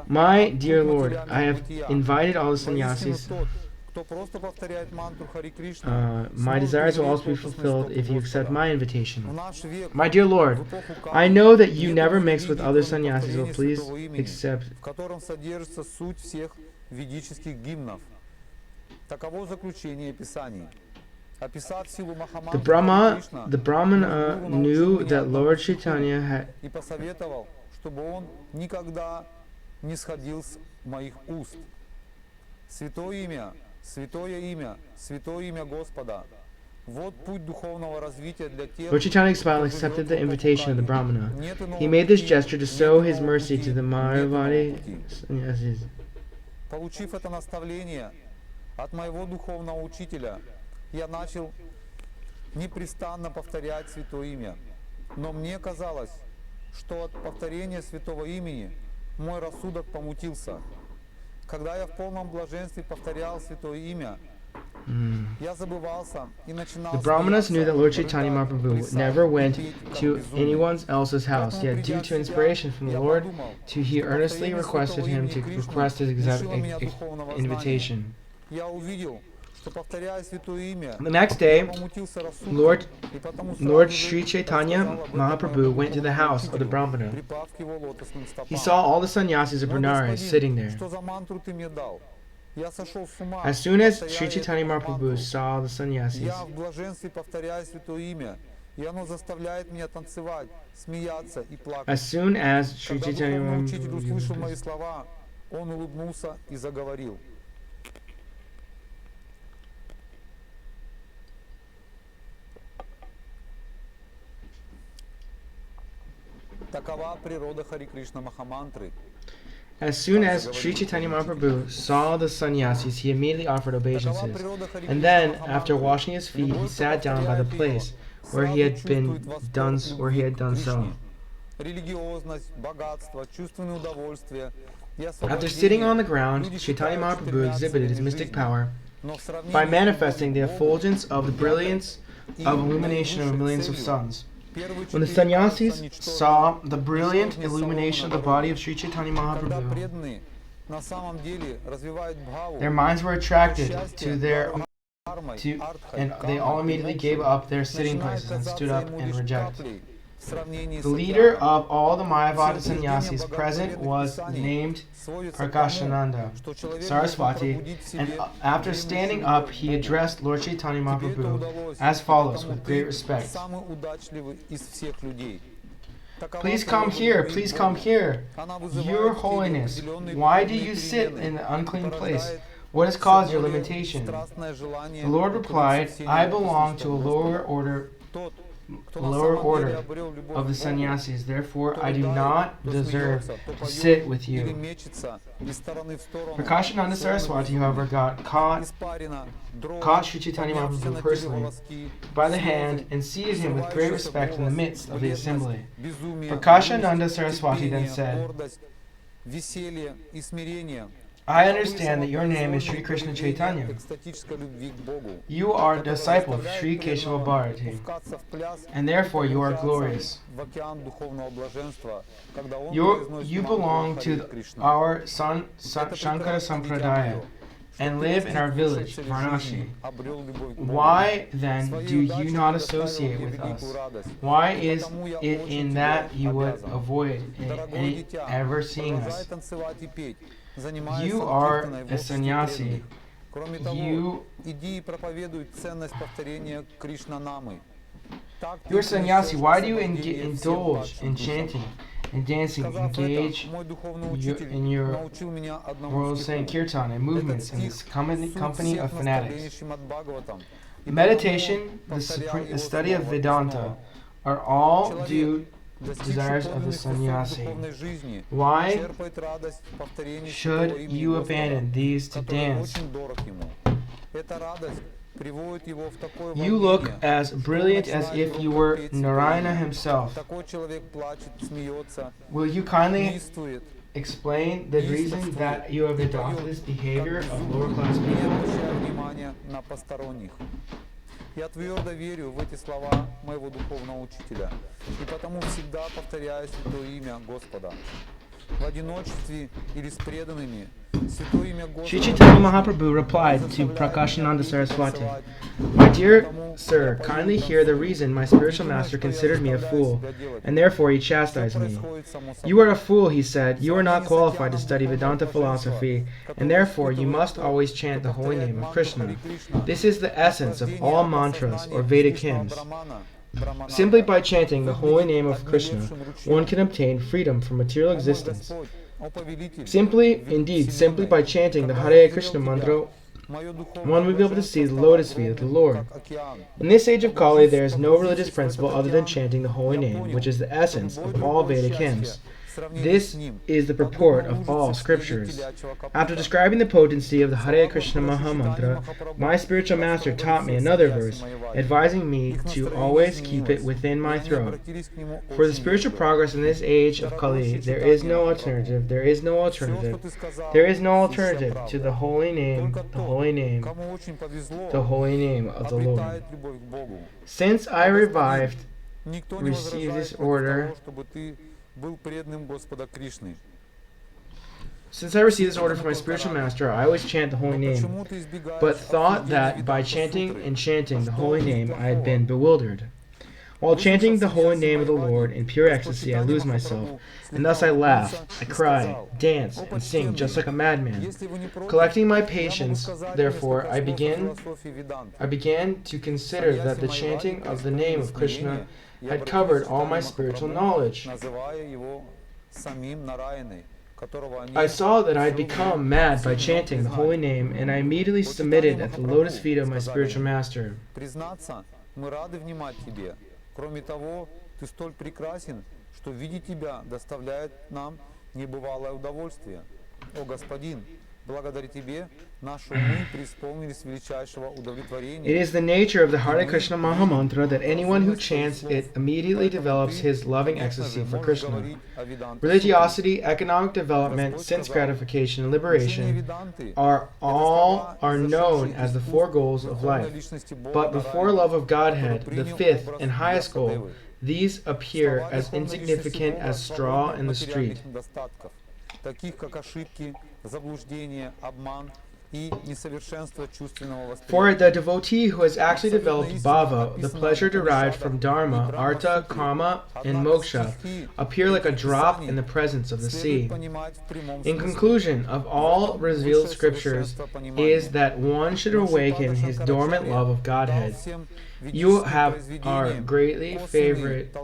My dear Lord, I have invited all the sannyasis. My desires will also be fulfilled if you accept my invitation. My dear Lord, I know that you never mix with other sannyasis, so please accept. описав силу The Махамантры Brahma, Кришна, the Brahmana Гуру knew научил that меня Lord одному Chaitanya had и посоветовал, чтобы он никогда не сходил с моих уст. Святое имя, святое имя, святое имя Господа. Вот путь духовного развития для тех, Lord Chaitanya кто accepted живет the в invitation of the Гопукае. Brahmana. Нет He иного made this пути, gesture to нет sow his иного mercy пути, to the нет иного Mayavadi пути. sannyasis. Получив это наставление от моего духовного учителя, я начал непрестанно повторять святое имя. Но мне казалось, что от повторения святого имени мой рассудок помутился. Когда я в полном блаженстве повторял святое имя, я забывался и начинал The Brahmanas knew that Lord смеяться, Chaitanya рыдать, Mahaprabhu плясать never и went петь, как to безумный. anyone else's house, Поэтому, yet придя due в to себя, inspiration from the я Lord, подумал, he что earnestly повторение requested святого him имени to Кришны request his лишило меня духовного знания. invitation. Я увидел, что повторяя святое имя, The next я day, помутился рассудком, Lord и потому Lord сразу же Sri Chaitanya рассказал об этом Mahaprabhu моему went to the духовному house of the учителю, Brahmana. припав к его лотосным He стопам. saw all the sannyasis of Мой Benares sitting господин, there. что за мантру ты мне дал? Я сошел с ума, As soon as Sri повторяя эту Chaitanya Mahaprabhu махамантру. saw the sannyasis, Я в блаженстве повторяю святое имя, и оно заставляет меня танцевать, смеяться и плакать. as soon as Sri Когда Chaitanya духовный учитель Mahaprabhu услышал мои слова, он улыбнулся и заговорил. Такова природа Хари Кришна Махамантры. As soon as Sri Chaitanya Mahaprabhu saw the sannyasis, he immediately offered obeisances. And then, after washing his feet, he sat down by the place where he had done so. Религиозность, богатство, чувственное удовольствие и After sitting on the освобождение ground, люди Chaitanya считают Mahaprabhu четырьмя exhibited his целями mystic жизни. power Но в сравнении by с manifesting the любовью к Богу, effulgence of the brilliance of illumination of millions of suns. первые When the четыре кажутся sannyasis ничтожными, saw the brilliant ничтожнее illumination of the Соломона body дороги. of Sri Chaitanya Когда Mahaprabhu, преданные на самом деле развивают бхаву, their minds were то attracted счастье, to their дхармой, and артхой, they all камой и immediately gave мокшей up their sitting начинает places and казаться stood up ему and лишь rejected. каплей в сравнении с The leader океаном. of all the Mayavada Все утверждения sannyasis present богословенных was писаний named сводятся к тому, Prakashananda что человек должен Saraswati, пробудить в and себе after древнейшую standing любовь up, к he Богу. addressed Lord Chaitanya Тебе это Mahaprabhu удалось, as и follows, потому with great ты respect. самый удачливый из всех людей. Такова Please come природа here, любви к please Богу. come here. Она вызывает Your в тебе Holiness, определенные why do духовные you sit перемены in the и unclean place? порождает What has все caused your более limitation? страстное желание The Lord укрыться replied, в сене I лотосных belong to стоп a lower Господа. order Тот, кто на lower самом деле order обрел любовь of the к Богу, sannyasis, therefore то I do рыдает, not то deserve смеется, то to поет sit with или you. мечется из стороны в сторону, Prakashananda словно Saraswati, безумный. however, Испарина, дрожь, caught Sri Chaitanya поднявшиеся Mahaprabhu на теле personally волоски, by the слезы, hand and seated him with great срывающийся respect in the голос, midst of the бледность, assembly. безумие, Prakashananda грусть, Saraswati then терпение, said, гордость, веселье и смирение. I Таковы understand that your name is Sri самопроизвольные Krishna проявления Chaitanya. экстатической любви к Богу, You are a которая disciple of заставляет Sri Keshava преданного Bharati, пускаться в пляс and и therefore you are погружаться glorious. в океан духовного блаженства, когда он You произносит мантру belong Харе to Кришна. our Это Shankara прекрасно, дитя Sampradaya мое, что and ты, live in our достигнувший village, цели Varnashi. жизни, обрел любовь к Богу. Why then Своей do you удачей not ты доставил associate мне with us? великую радость, Why и is потому я it очень in тебе that you would обязан. avoid Дорогое дитя, ever seeing продолжай us? танцевать и петь, занимаясь You are санкиртаной в a обществе sannyasi. преданных. Кроме того, You, иди и проповедуй ценность повторения Кришна-намы. Так ты you're a sannyasi. принесешь Why do you освобождение всем indulge падшим in душам. chanting and dancing, Сказав engage это, мой духовный in учитель your научил меня одному world стиху. sankirtan and Этот movements in стих this суть company всех of наставлений fanatics. Шримад Бхагаватам. И Meditation, потому повторял его study of снова и Vedanta, снова. are all Человек, due достигший desires of the подлинных высот sannyasi. духовной жизни, Why черпает радость в повторении святого should имени you Господа, abandon these to который dance? очень дорог ему. Эта радость приводит его в такое You look волнение, as brilliant as if you were Narayana himself. такой человек плачет, смеется, Will you kindly неистует, explain the reason that you have adopted this behavior of lower class не people? обращая внимания на посторонних. Я твердо верю в эти слова моего духовного учителя, и потому всегда повторяю святое имя Господа. в одиночестве или с преданными. Святое имя Sri Господа Chaitanya Mahaprabhu replied to Prakashananda Saraswati, "My dear sir, kindly hear the reason my spiritual master considered me a fool, and therefore he chastised me. You are a fool," he said. "You are not qualified to study Vedanta philosophy, and therefore you must always chant the holy name of Krishna. This is the essence of all mantras or Vedic hymns. Simply by chanting the holy name of Krishna, one can obtain freedom from material existence. Simply by chanting the Hare Krishna mantra, one will be able to see the lotus feet of the Lord. In this age of Kali, there is no religious principle other than chanting the holy name, which is the essence of all Vedic hymns. This is the purport of all scriptures." After describing the potency of the Hare Krishna Mahamantra, my spiritual master taught me another verse, advising me to always keep it within my throat. For the spiritual progress in this age of Kali, there is no alternative, there is no alternative, there is no alternative to the holy name, the holy name, the holy name of the Lord. Since I received this order from my spiritual master, I always chant the holy name, but thought that by chanting and chanting the holy name I had been bewildered. While chanting the holy name of the Lord in pure ecstasy, I lose myself, and thus I laugh, I cry, dance, and sing just like a madman. Collecting my patience, therefore, I began to consider that the chanting of the name of Krishna had covered all my spiritual knowledge. I saw that I had become mad by chanting the holy name, and I immediately submitted at the lotus feet of my spiritual master. Кроме того, ты столь прекрасен, что видеть тебя доставляет нам небывалое удовольствие. О Господин, благодаря тебе наши умы преисполнились величайшего удовлетворения. It is the nature of the Hare Krishna Mahamantra that anyone who chants it immediately develops his loving ecstasy for Krishna. Religiosity, economic development, sense gratification, and liberation are known as the four goals of life. But before love of Godhead, the fifth and highest goal, these appear as insignificant as straw in the street. For the devotee who has actually developed bhava, the pleasure derived from dharma, artha, kama, and moksha appear like a drop in the presence of the sea. In conclusion, of all revealed scriptures is that one should awaken his dormant love of Godhead. You have our greatly favorite.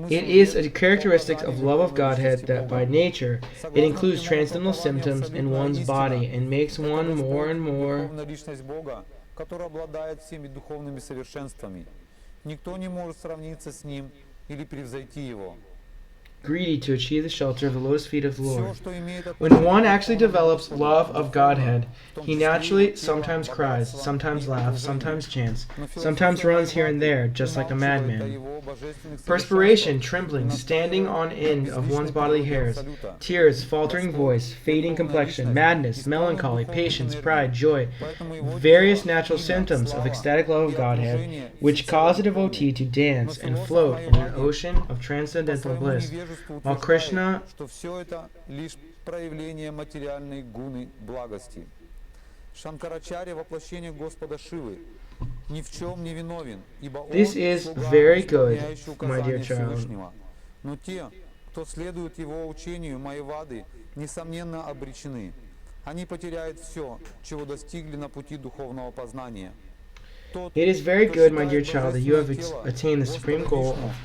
It is a characteristic of love of Godhead that by nature it includes transcendental symptoms in one's body and makes one more and more greedy to achieve the shelter of the lotus feet of the Lord. When one actually develops love of Godhead, he naturally sometimes cries, sometimes laughs, sometimes chants, sometimes runs here and there, just like a madman. Perspiration, trembling, standing on end of one's bodily hairs, tears, faltering voice, fading complexion, madness, melancholy, patience, pride, joy, various natural symptoms of ecstatic love of Godhead, which cause a devotee to dance and float in an ocean of transcendental bliss, while Krishna This is very good, my dear child. It is very good, my dear child, that you have attained the supreme goal of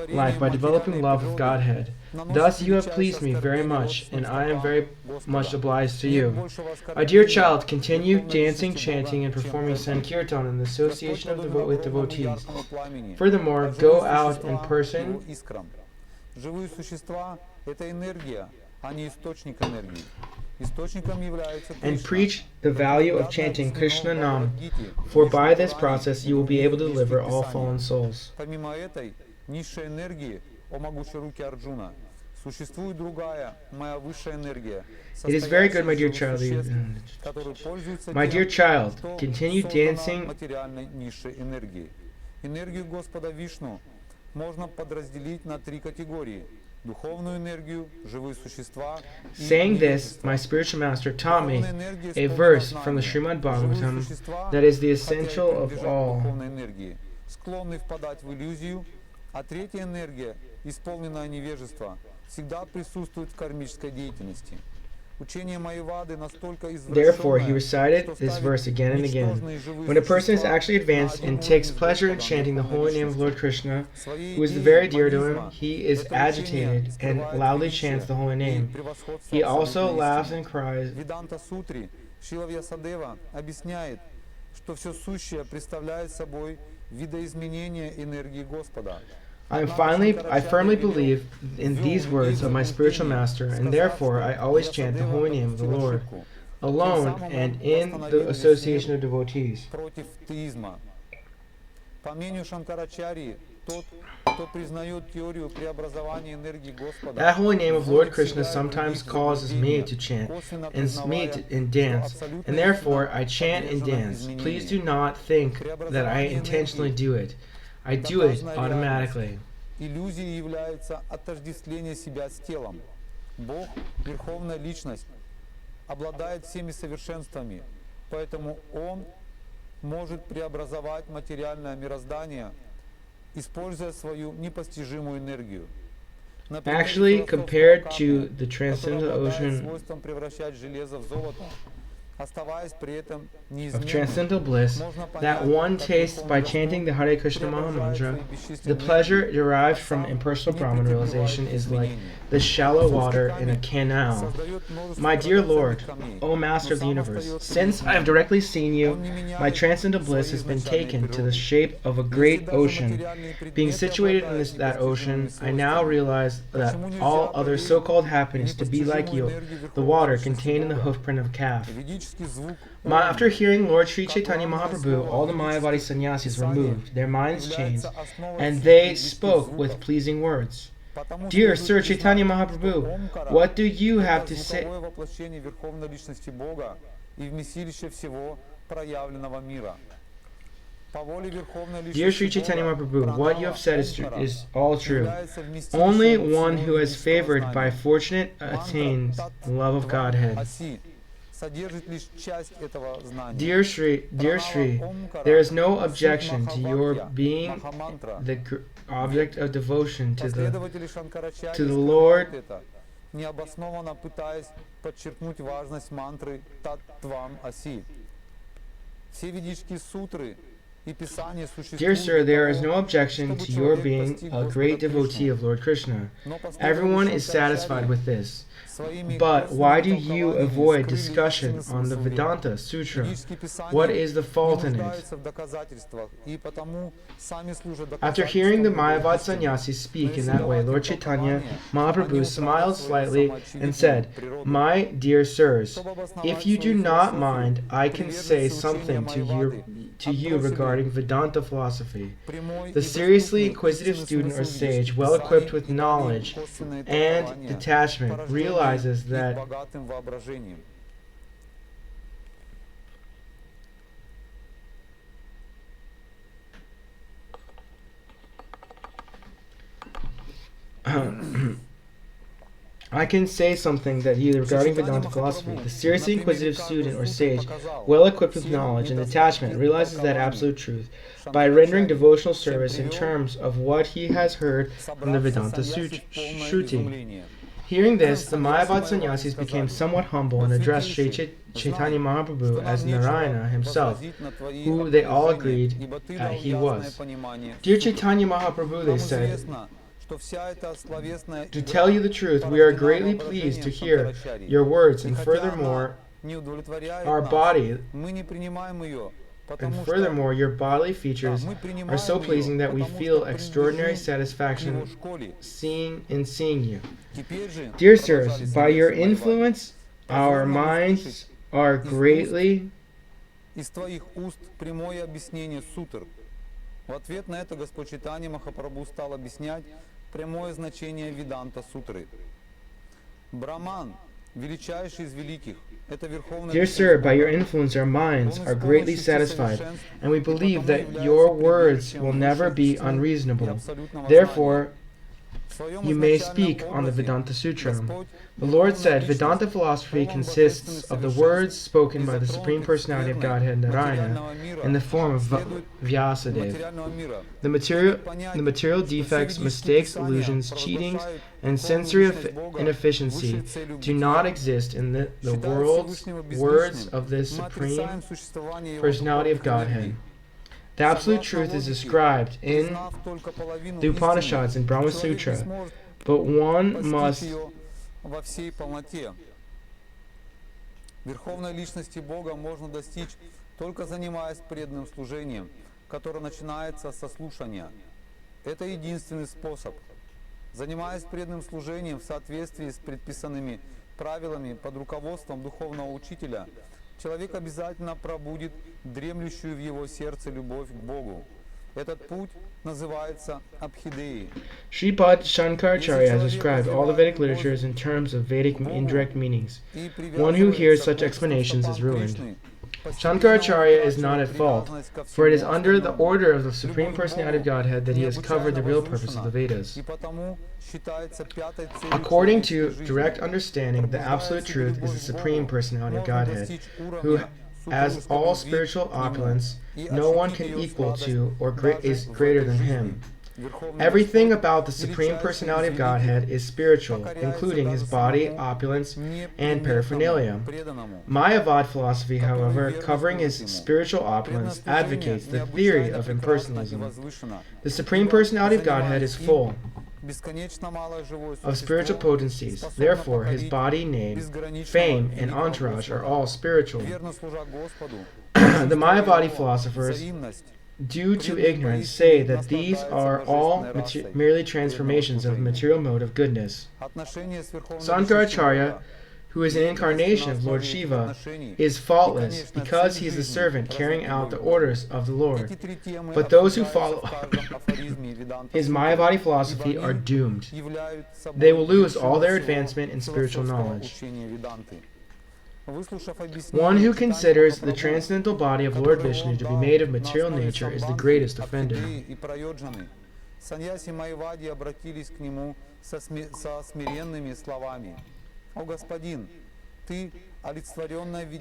life by developing love of Godhead. Thus you have pleased me very much, and I am very much obliged to you. My dear child, continue dancing, chanting, and performing Sankirtan in the association with devotees. Furthermore, go out in person and preach the value of chanting Krishna Nam, for by this process you will be able to deliver all fallen souls. Существует другая, моя высшая энергия, It is very good, my dear состоящая из child. живых существ, которые пользуются My dear тем, child, что continue создано dancing. материальной низшей энергией. Энергию Господа Вишну можно подразделить на три категории: духовную энергию, живые существа и Saying this, невежество. my spiritual master taught me Духовная энергия a исполнена verse from the знанием. Srimad Живые Bhagavatam существа, that is the хотя и essential of принадлежат к all. духовной энергии, склонны впадать в иллюзию, а третья энергия, исполненная невежества, всегда присутствует в кармической деятельности. Учение Майявады настолько Therefore, he извращенное, recited что this ставит verse again and again. ничтожные живые When a person is существа actually на advanced один and takes уровень с pleasure in Господом, chanting the верховной holy name of Lord личностью. Krishna, Своей who is идеей very dear to him, монизма he is это учение agitated and скрывает loudly величие chants the holy и name. превосходство He also абсолютной laughs истины. and cries. В Веданта-сутре Шрила Вьясадева объясняет, что все сущее представляет собой видоизменение энергии Господа. I firmly believe in these words of my spiritual master, and therefore I always chant the holy name of the Lord, alone and in the association of devotees. Против теизма. По мнению Шанкарачарьи, тот, кто признает теорию преобразования энергии Господа, That holy name of Lord Krishna sometimes causes me to chant and dance, and therefore I chant and dance. Please do not think that I intentionally do it. I do it automatically. Иллюзией является отождествление себя с телом. Бог, Верховная Личность, обладает всеми совершенствами, поэтому Он может преобразовать материальное мироздание, используя свою непостижимую энергию. Actually, compared to the transcendental ocean свойством превращать железо в золото, оставаясь при этом of transcendental bliss that one tastes by chanting the Hare Krishna Maha Mantra, the pleasure derived from impersonal Brahman realization is like the shallow water in a canal. My dear Lord, O Master of the Universe, since I have directly seen you, my transcendental bliss has been taken to the shape of a great ocean. Being situated in that ocean, I now realize that all other so-called happiness to be like you, the water contained in the hoofprint of a calf. After hearing Lord Sri Caitanya Mahaprabhu, all the Mayavadi sannyasis were moved, their minds changed, and they spoke with pleasing words. Dear Sir Chaitanya Mahaprabhu, what do you have to say? Dear Sri Chaitanya Mahaprabhu, what you have said is all true. Only one who is favored by fortunate attains the love of Godhead. Dear Sri, there is no objection to your being the object of devotion to the Lord. Необоснованно пытаясь подчеркнуть важность мантры Таттвам Аси. Все ведические сутры и писания существуют. Dear sir, there is no objection to your being a great devotee of Lord Krishna. Everyone is satisfied with this. But why do you avoid discussion on the Vedanta Sutra? What is the fault in it? After hearing the Mayavad sannyasis speak in that way, Lord Chaitanya Mahaprabhu smiled slightly and said, My dear sirs, if you do not mind, I can say something to you regarding Vedanta philosophy. The seriously inquisitive student or sage, well equipped with knowledge and detachment, realizes that I can say something that you regarding Vedanta philosophy. The seriously inquisitive student or sage, well equipped with knowledge and detachment, realizes that absolute truth by rendering devotional service in terms of what he has heard from the Vedanta Shruti. Hearing this, the Mayavad sannyasis became somewhat humble and addressed Sri Chaitanya Mahaprabhu as Narayana himself, who they all agreed he was. Dear Chaitanya Mahaprabhu, they said, to tell you the truth, we are greatly pleased to hear your words, and furthermore, your bodily features are so pleasing that we feel extraordinary satisfaction seeing you. Dear sirs, by your influence, our minds are greatly. В ответ на это Господь Чайтанья Махапрабху стал объяснять прямое значение Веданта Сутры. Браман, величайший из великих, это верховная Dear sir, by your influence our minds are greatly satisfied, and we believe that your words will never be unreasonable. Therefore, you may speak on the Vedanta Sutra. The Lord said, Vedanta philosophy consists of the words spoken by the Supreme Personality of Godhead Narayana in the form of Vyasadeva. The material defects, mistakes, illusions, cheatings, and sensory inefficiency do not exist in the words of this Supreme Personality of Godhead. The absolute truth is described in the Upanishads and Brahma Sutra, but one must Верховной личности Бога можно достичь только занимаясь преданным служением, которое начинается со слушания. Это единственный способ. Занимаясь преданным служением в соответствии с предписанными правилами под руководством духовного учителя, человек обязательно пробудит дремлющую в его сердце любовь к Богу. Этот путь называется Абхидеи. Sripad Shankaracharya has described all the Vedic literatures in terms of Vedic indirect meanings. One who hears such explanations is ruined. Shankaracharya is not at fault, for it is under the order of the Supreme Personality of Godhead that he has covered the real purpose of the Vedas. According to direct understanding, the Absolute Truth is the Supreme Personality of Godhead, who, as all spiritual opulence, no one can equal to or is greater than him. Everything about the Supreme Personality of Godhead is spiritual, including his body, opulence, and paraphernalia. Mayavad philosophy, however, covering his spiritual opulence, advocates the theory of impersonalism. The Supreme Personality of Godhead is full of spiritual potencies. Therefore, his body, name, fame, and entourage are all spiritual. The Mayavadi philosophers, due to ignorance, say that these are all merely transformations of the material mode of goodness. Sankaracharya, who is an incarnation of Lord Shiva, is faultless because he is the servant carrying out the orders of the Lord. But those who follow his Mayavadi philosophy are doomed. They will lose all their advancement in spiritual knowledge. One who considers the transcendental body of Lord Vishnu to be made of material nature is the greatest offender. Is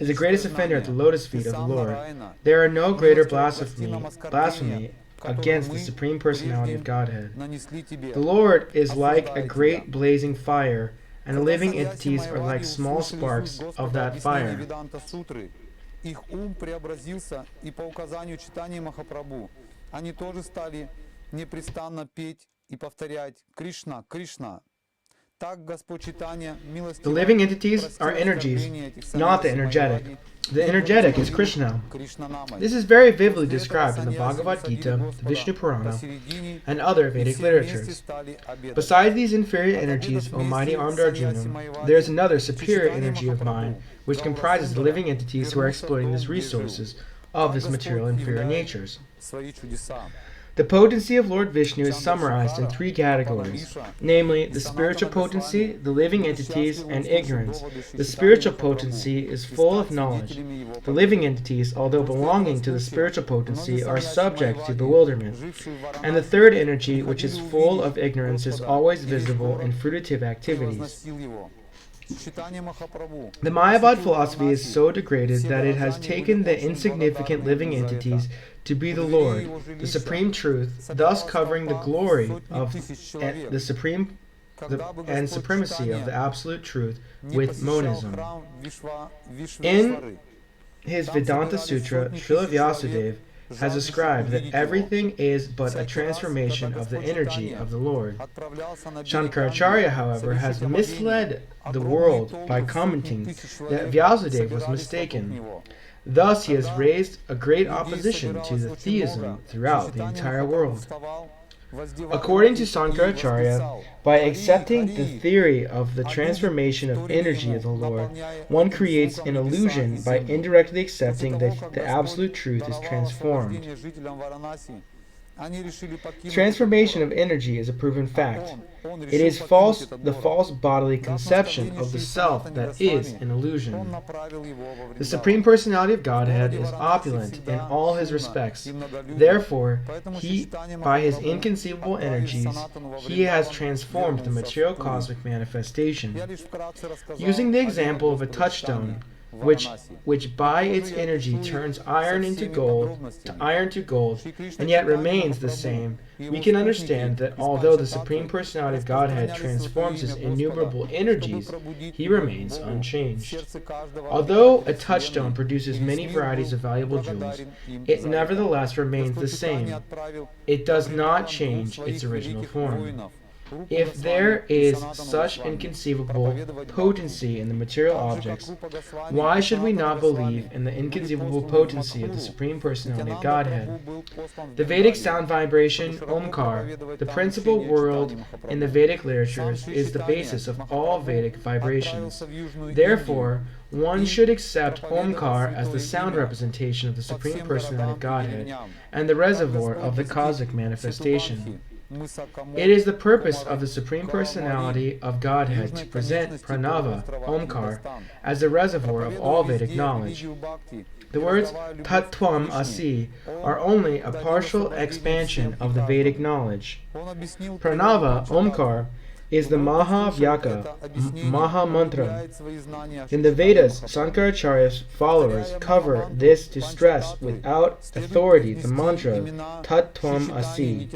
the greatest offender at the lotus feet of the Lord. There are no greater blasphemy against the Supreme Personality of Godhead. The Lord is like a great blazing fire, and the living entities are like small sparks of that fire. Их ум преобразился, и по указанию читания Махапрабху они тоже стали непрестанно петь и повторять «Кришна, Кришна». The living entities are energies, not the energetic. The energetic is Krishna. This is very vividly described in the Bhagavad Gita, the Vishnu Purana, and other Vedic literatures. Besides these inferior energies, O mighty armed Arjuna, there is another superior energy of mind, which comprises the living entities who are exploiting these resources of this material inferior natures. The potency of Lord Vishnu is summarized in three categories, namely the spiritual potency, the living entities, and ignorance. The spiritual potency is full of knowledge. The living entities, although belonging to the spiritual potency, are subject to bewilderment. And the third energy, which is full of ignorance, is always visible in fruitive activities. The Mayavad philosophy is so degraded that it has taken the insignificant living entities to be the Lord, the Supreme Truth, thus covering the glory of the Supreme and supremacy of the Absolute Truth with monism. In his Vedanta Sutra, Srila Vyasadeva has described that everything is but a transformation of the energy of the Lord. Shankaracharya, however, has misled the world by commenting that Vyasadeva was mistaken. Thus, he has raised a great opposition to the theism throughout the entire world. According to Sankaracharya, by accepting the theory of the transformation of energy of the Lord, one creates an illusion by indirectly accepting that the Absolute Truth is transformed. Transformation of energy is a proven fact. It is false, the false bodily conception of the self that is an illusion. The Supreme Personality of Godhead is opulent in all his respects. Therefore, he, by his inconceivable energies, he has transformed the material cosmic manifestation. Using the example of a touchstone, which by its energy turns iron to gold, and yet remains the same, we can understand that although the Supreme Personality of Godhead transforms his innumerable energies, he remains unchanged. Although a touchstone produces many varieties of valuable jewels, it nevertheless remains the same. It does not change its original form. If there is such inconceivable potency in the material objects, why should we not believe in the inconceivable potency of the Supreme Personality of Godhead? The Vedic sound vibration, Omkar, the principal word in the Vedic literatures, is the basis of all Vedic vibrations. Therefore, one should accept Omkar as the sound representation of the Supreme Personality of Godhead and the reservoir of the cosmic manifestation. It is the purpose of the Supreme Personality of Godhead to present Pranava, Omkar, as the reservoir of all Vedic knowledge. The words Tat Tvam Asi are only a partial expansion of the Vedic knowledge. Pranava, Omkar, is the Maha Vyaka, Maha Mantra. In the Vedas, Shankaracharya's followers cover this to stress without authority the mantra Tat Tvam Asi.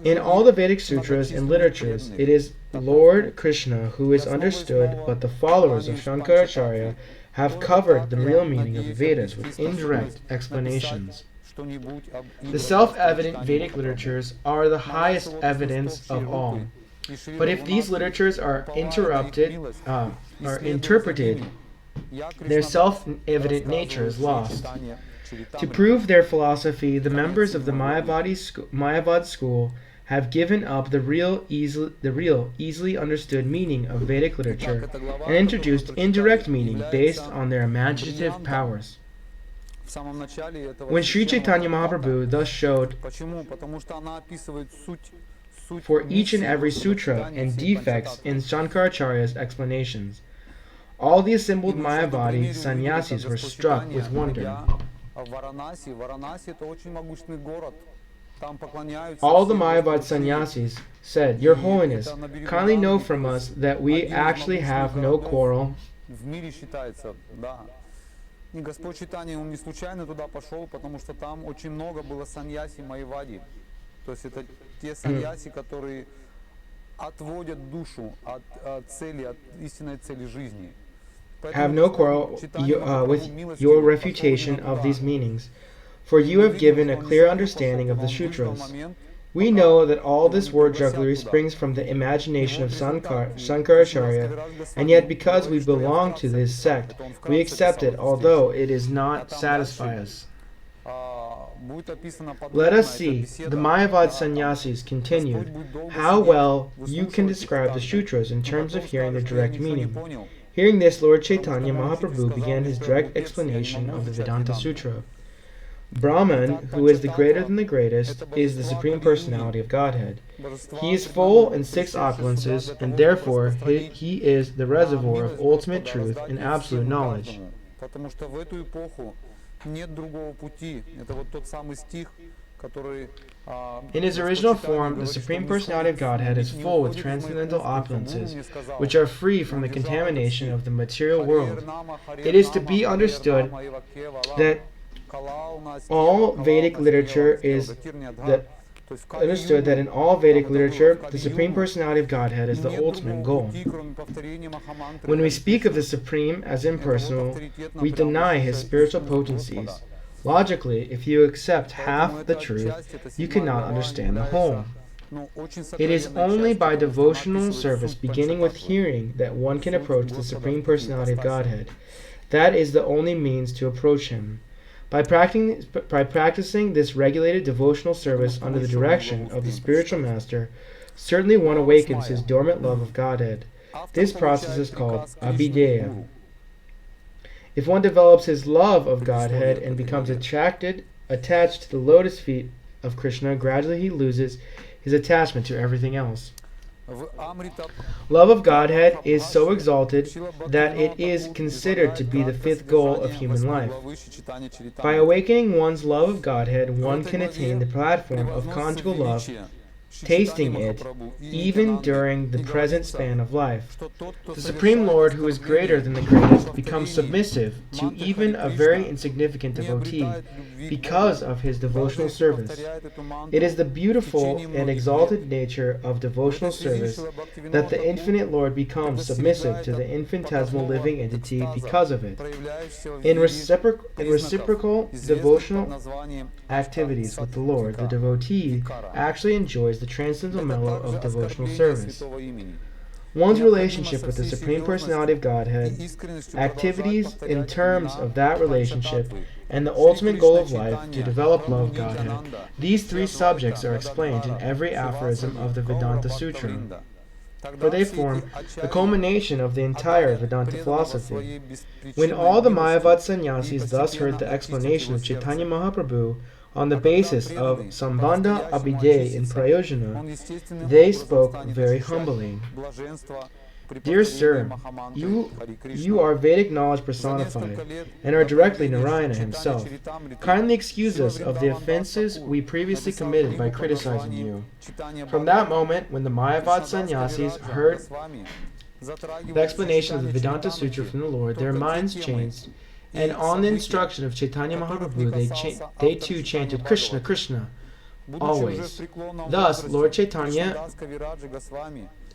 In all the Vedic sutras and literatures, it is Lord Krishna who is understood, but the followers of Shankaracharya have covered the real meaning of the Vedas with indirect explanations. The self-evident Vedic literatures are the highest evidence of all. But if these literatures are interpreted, their self-evident nature is lost. To prove their philosophy, the members of the Mayavad school have given up the real, easily understood meaning of Vedic literature and introduced indirect meaning based on their imaginative powers. When Sri Caitanya Mahaprabhu thus showed for each and every sutra and defects in Shankaracharya's explanations, all the assembled Mayavadi sannyasis were struck with wonder. All the Mayavad sannyasis said, "Your Holiness, kindly know from us that we actually have no quarrel." И Господь Чайтанья, он не случайно туда пошел, потому что там очень много было саньяси майвади. То есть это те саньяси, которые отводят душу от цели, от истинной цели жизни. Have no quarrel with your refutation of these meanings, for you have given a clear understanding of the sutras. We know that all this word jugglery springs from the imagination of Shankaracharya, and yet because we belong to this sect, we accept it, although it does not satisfy us. Let us see, the Mayavad sannyasis continued, how well you can describe the sutras in terms of hearing the direct meaning. Hearing this, Lord Chaitanya Mahaprabhu began his direct explanation of the Vedanta Sutra. Brahman, who is the greater than the greatest, is the Supreme Personality of Godhead. He is full in six opulences, and therefore he is the reservoir of ultimate truth and absolute knowledge. In his original form, the Supreme Personality of Godhead is full with transcendental opulences, which are free from the contamination of the material world. It is to be understood that all Vedic literature in all Vedic literature, the Supreme Personality of Godhead is the ultimate goal. When we speak of the Supreme as impersonal, we deny his spiritual potencies. Logically, if you accept half the truth, you cannot understand the whole. It is only by devotional service, beginning with hearing, that one can approach the Supreme Personality of Godhead. That is the only means to approach him. By practicing this regulated devotional service under the direction of the spiritual master, certainly one awakens his dormant love of Godhead. This process is called abhideya. If one develops his love of Godhead and becomes attached to the lotus feet of Krishna, gradually he loses his attachment to everything else. Love of Godhead is so exalted that it is considered to be the fifth goal of human life. By awakening one's love of Godhead, one can attain the platform of conjugal love, tasting it even during the present span of life. The Supreme Lord, who is greater than the greatest, becomes submissive to even a very insignificant devotee because of his devotional service. It is the beautiful and exalted nature of devotional service that the infinite Lord becomes submissive to the infinitesimal living entity because of it. In reciprocal devotional activities with the Lord, the devotee actually enjoys the transcendental mellow of devotional service. One's relationship with the Supreme Personality of Godhead, activities in terms of that relationship, and the ultimate goal of life, to develop love of Godhead. These three subjects are explained in every aphorism of the Vedanta Sutra, for they form the culmination of the entire Vedanta philosophy. When all the Mayavad sannyasis thus heard the explanation of Chaitanya Mahaprabhu on the basis of Sambandha Abhidheya in Prayojana, they spoke very humbly. Dear sir, you are Vedic knowledge personified, and are directly Narayana himself. Kindly excuse us of the offenses we previously committed by criticizing you. From that moment, when the Mayavad sannyasis heard the explanation of the Vedanta Sutra from the Lord, their minds changed, and on the instruction of Chaitanya Mahaprabhu, they too chanted Krishna, Krishna, always. Thus, Lord Chaitanya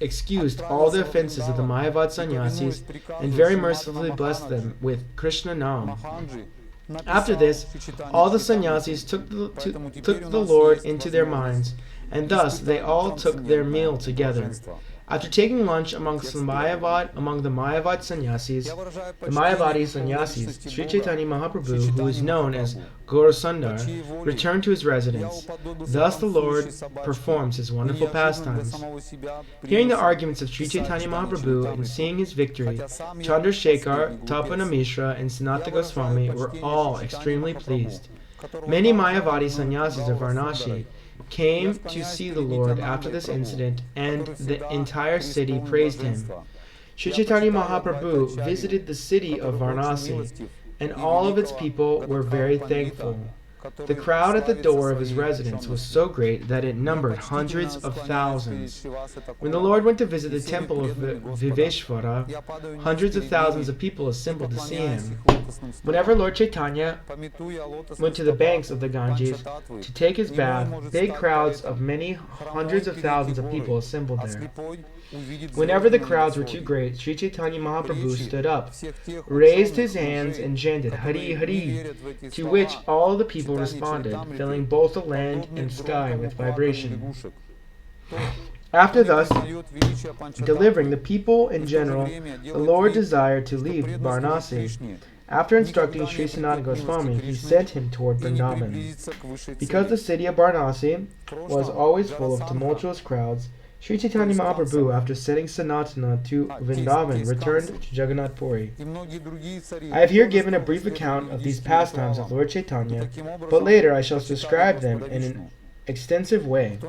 excused all the offenses of the Mayavad sannyasis and very mercifully blessed them with Krishna Nam. After this, all the sannyasis took the Lord into their minds, and thus they all took their meal together. After taking lunch among the Mayavad sannyasis, Sri Caitanya Mahaprabhu, who is known as Gaurasundar, returned to his residence. Thus the Lord performs his wonderful pastimes. Hearing the arguments of Sri Caitanya Mahaprabhu and seeing his victory, Chandrasekhar, Tapana Mishra, and Sanatana Goswami were all extremely pleased. Many Mayavadi sannyasis of Varanasi came to see the Lord after this incident, and the entire city praised him. Sri Caitanya Mahaprabhu visited the city of Varanasi, and all of its people were very thankful. The crowd at the door of his residence was so great that it numbered hundreds of thousands. When the Lord went to visit the temple of Viveshvara, hundreds of thousands of people assembled to see him. Whenever Lord Chaitanya went to the banks of the Ganges to take his bath, big crowds of many hundreds of thousands of people assembled there. Whenever the crowds were too great, Sri Caitanya Mahaprabhu stood up, raised his hands, and chanted Hari Hari, to which all the people responded, filling both the land and sky with vibration. After thus delivering the people in general, the Lord desired to leave Varanasi. After instructing Sri Sanatana Goswami, he sent him toward Vrindavan. Because the city of Varanasi was always full of tumultuous crowds, Sri Caitanya Mahaprabhu, after sending Sanatana to Vrindavan, returned to Jagannath Puri. I have here given a brief account of these pastimes of Lord Chaitanya, but later I shall describe them in an extensive way.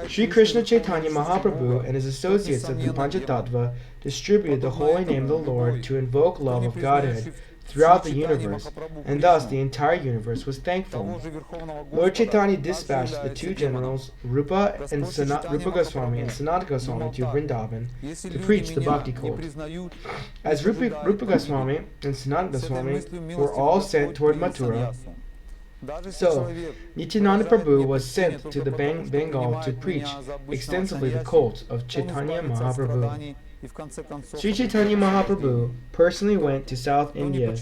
Sri Krishna Chaitanya Mahaprabhu and his associates of the Panchatattva distributed the holy name of the Lord to invoke love of Godhead throughout the universe, and thus the entire universe was thankful. Lord Chaitanya dispatched the two generals, Rupa Goswami and Sanatana Goswami, to Vrindavan to preach the bhakti cult. As Rupa Goswami and Sanatana Goswami were all sent toward Mathura, so Nityananda Prabhu was sent to the Bengal to preach extensively the cult of Chaitanya Mahaprabhu. Sri Caitanya Mahaprabhu personally went to South India,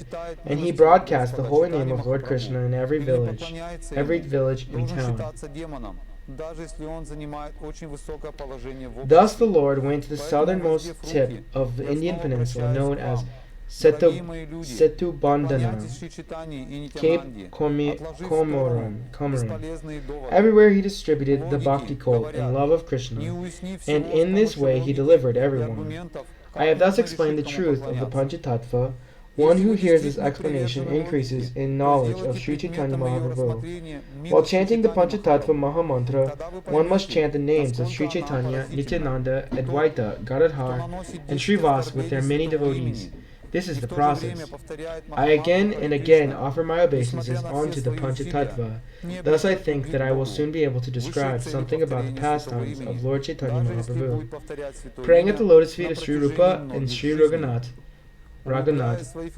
and he broadcast the holy name of Lord Krishna in every village and town. Thus the Lord went to the southernmost tip of the Indian peninsula, known as Setubandhana, Cape Comorin. Everywhere he distributed the bhakti cult in love of Krishna, and in this way he delivered everyone. I have thus explained the truth of the Panchatattva, One who hears this explanation increases in knowledge of Sri Chaitanya Mahaprabhu. While chanting the Panchatattva Mahamantra, one must chant the names of Sri Chaitanya, Nityananda, Advaita, Gadadhar, and Srivas with their many devotees. This is the process. I again and again offer my obeisances onto the Panchatattva. Thus I think that I will soon be able to describe something about the pastimes of Lord Chaitanya Mahaprabhu. Praying at the lotus feet of Sri Rupa and Sri Raghunath,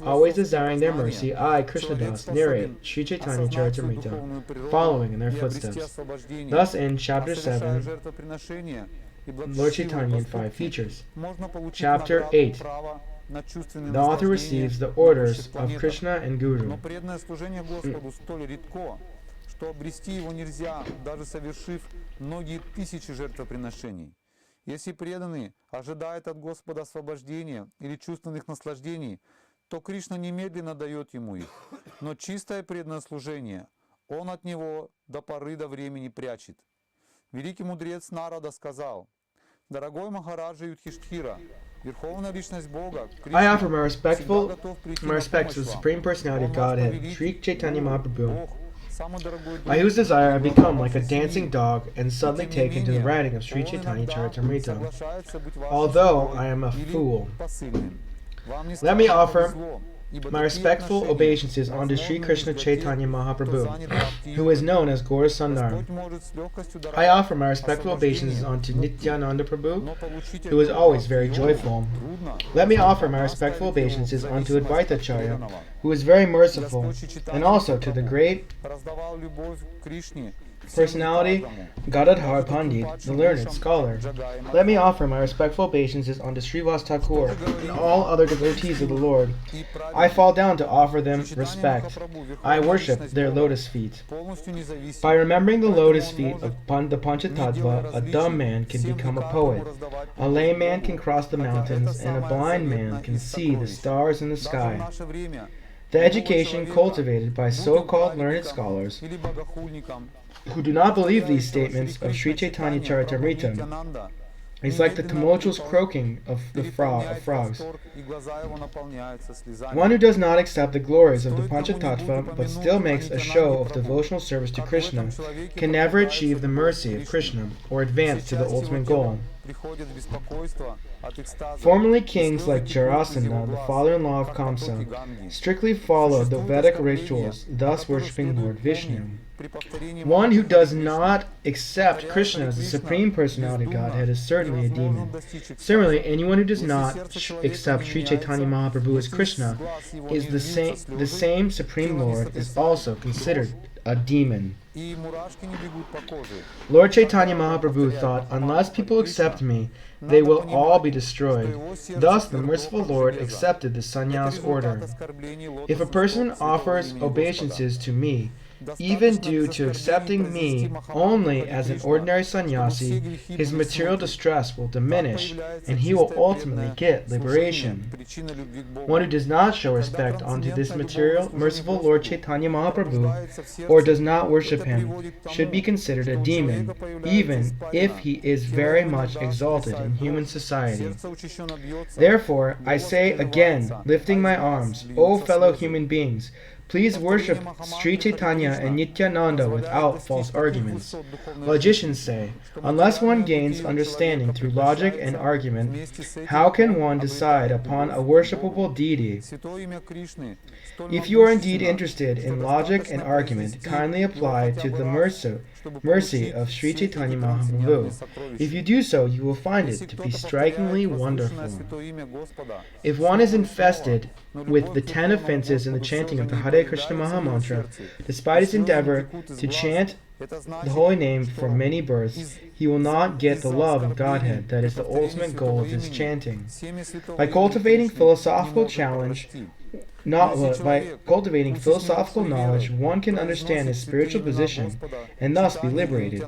always desiring their mercy, I, Krishnadas, narrate Sri Caitanya-caritamrita, following in their footsteps. Thus ends Chapter 7, Lord Chaitanya in 5 features. Chapter 8. The author receives the orders of Krishna and Guru. Если преданный ожидает от Господа освобождения или чувственных наслаждений, то Кришна немедленно дает ему их. Но чистое преданное служение он от него до поры до времени прячет. Великий мудрец Нарада сказал: «Дорогой Махараджа Юдхиштхира, верховная личность Бога, I offer my respect to the Supreme Personality of Godhead, Sri Caitanya Mahaprabhu, by whose desire I become like a dancing dog and suddenly taken to the writing of Sri Caitanya-caritamrita. Although I am a fool, let me offer my respectful obeisances unto Sri Krishna Chaitanya Mahaprabhu, who is known as Gaura Sundar. I offer my respectful obeisances unto Nityananda Prabhu, who is always very joyful. Let me offer my respectful obeisances unto Advaitacharya, who is very merciful, and also to the great personality Gadadhar Pandit, the learned scholar. Let me offer my respectful obeisances unto Srivas Thakur and all other devotees of the Lord. I fall down to offer them respect. I worship their lotus feet. By remembering the lotus feet of the Panchatattva, a dumb man can become a poet, a lame man can cross the mountains, and a blind man can see the stars in the sky. The education cultivated by so-called learned scholars who do not believe these statements of Sri Caitanya-caritamrita is like the tumultuous croaking of frogs. One who does not accept the glories of the Panchatattva but still makes a show of devotional service to Krishna can never achieve the mercy of Krishna or advance to the ultimate goal. Formerly kings like Jarasandha, the father-in-law of Kamsa, strictly followed the Vedic rituals, thus worshipping Lord Vishnu. One who does not accept Krishna as the Supreme Personality of Godhead is certainly a demon. Similarly, anyone who does not accept Sri Caitanya Mahaprabhu as Krishna is the same Supreme Lord is also considered a demon. Lord Chaitanya Mahaprabhu thought, unless people accept me, they will all be destroyed. Thus the merciful Lord accepted the sannyas order. If a person offers obeisances to me, even due to accepting me only as an ordinary sannyasi, his material distress will diminish, and he will ultimately get liberation. One who does not show respect unto this merciful Lord Chaitanya Mahaprabhu, or does not worship him, should be considered a demon, even if he is very much exalted in human society. Therefore, I say again, lifting my arms, O fellow human beings, please worship Sri Caitanya and Nityananda without false arguments. Logicians say, unless one gains understanding through logic and argument, how can one decide upon a worshipable deity? If you are indeed interested in logic and argument, kindly apply to the mercy of Sri Caitanya Mahaprabhu. If you do so, you will find it to be strikingly wonderful. If one is infested with the 10 offenses in the chanting of the Hare Krishna Mahamantra, despite his endeavor to chant the holy name for many births, he will not get the love of Godhead, that is the ultimate goal of his chanting. By cultivating philosophical knowledge, one can understand his spiritual position and thus be liberated.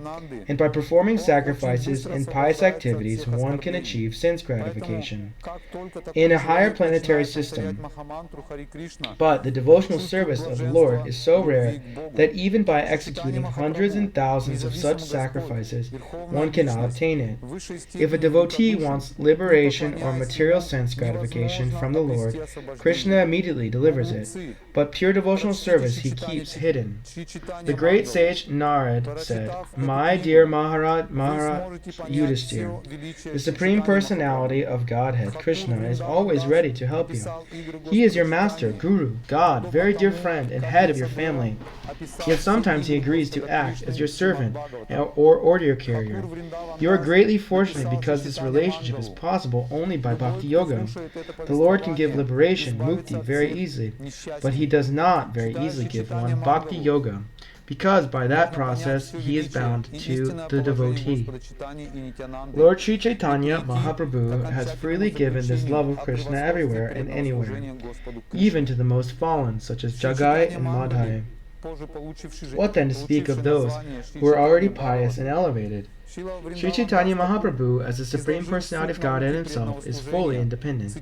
And by performing sacrifices and pious activities, one can achieve sense gratification in a higher planetary system. But the devotional service of the Lord is so rare that even by executing hundreds and thousands of such sacrifices, one cannot obtain it. If a devotee wants liberation or material sense gratification from the Lord, Krishna immediately immediately delivers it, but pure devotional service he keeps hidden. The great sage Narad said, "My dear Maharaj Yudhishthir, the Supreme Personality of Godhead, Krishna, is always ready to help you. He is your master, guru, God, very dear friend, and head of your family. Yet sometimes he agrees to act as your servant or order carrier. You are greatly fortunate because this relationship is possible only by Bhakti Yoga. The Lord can give liberation, mukti, very easily, but he does not very easily give one Bhakti Yoga, because by that process he is bound to the devotee. Lord Sri Caitanya Mahaprabhu has freely given this love of Krishna everywhere and anywhere, even to the most fallen, such as Jagai and Madhai. What then to speak of those who are already pious and elevated? Sri Caitanya Mahaprabhu, as the Supreme Personality of Godhead himself, is fully independent.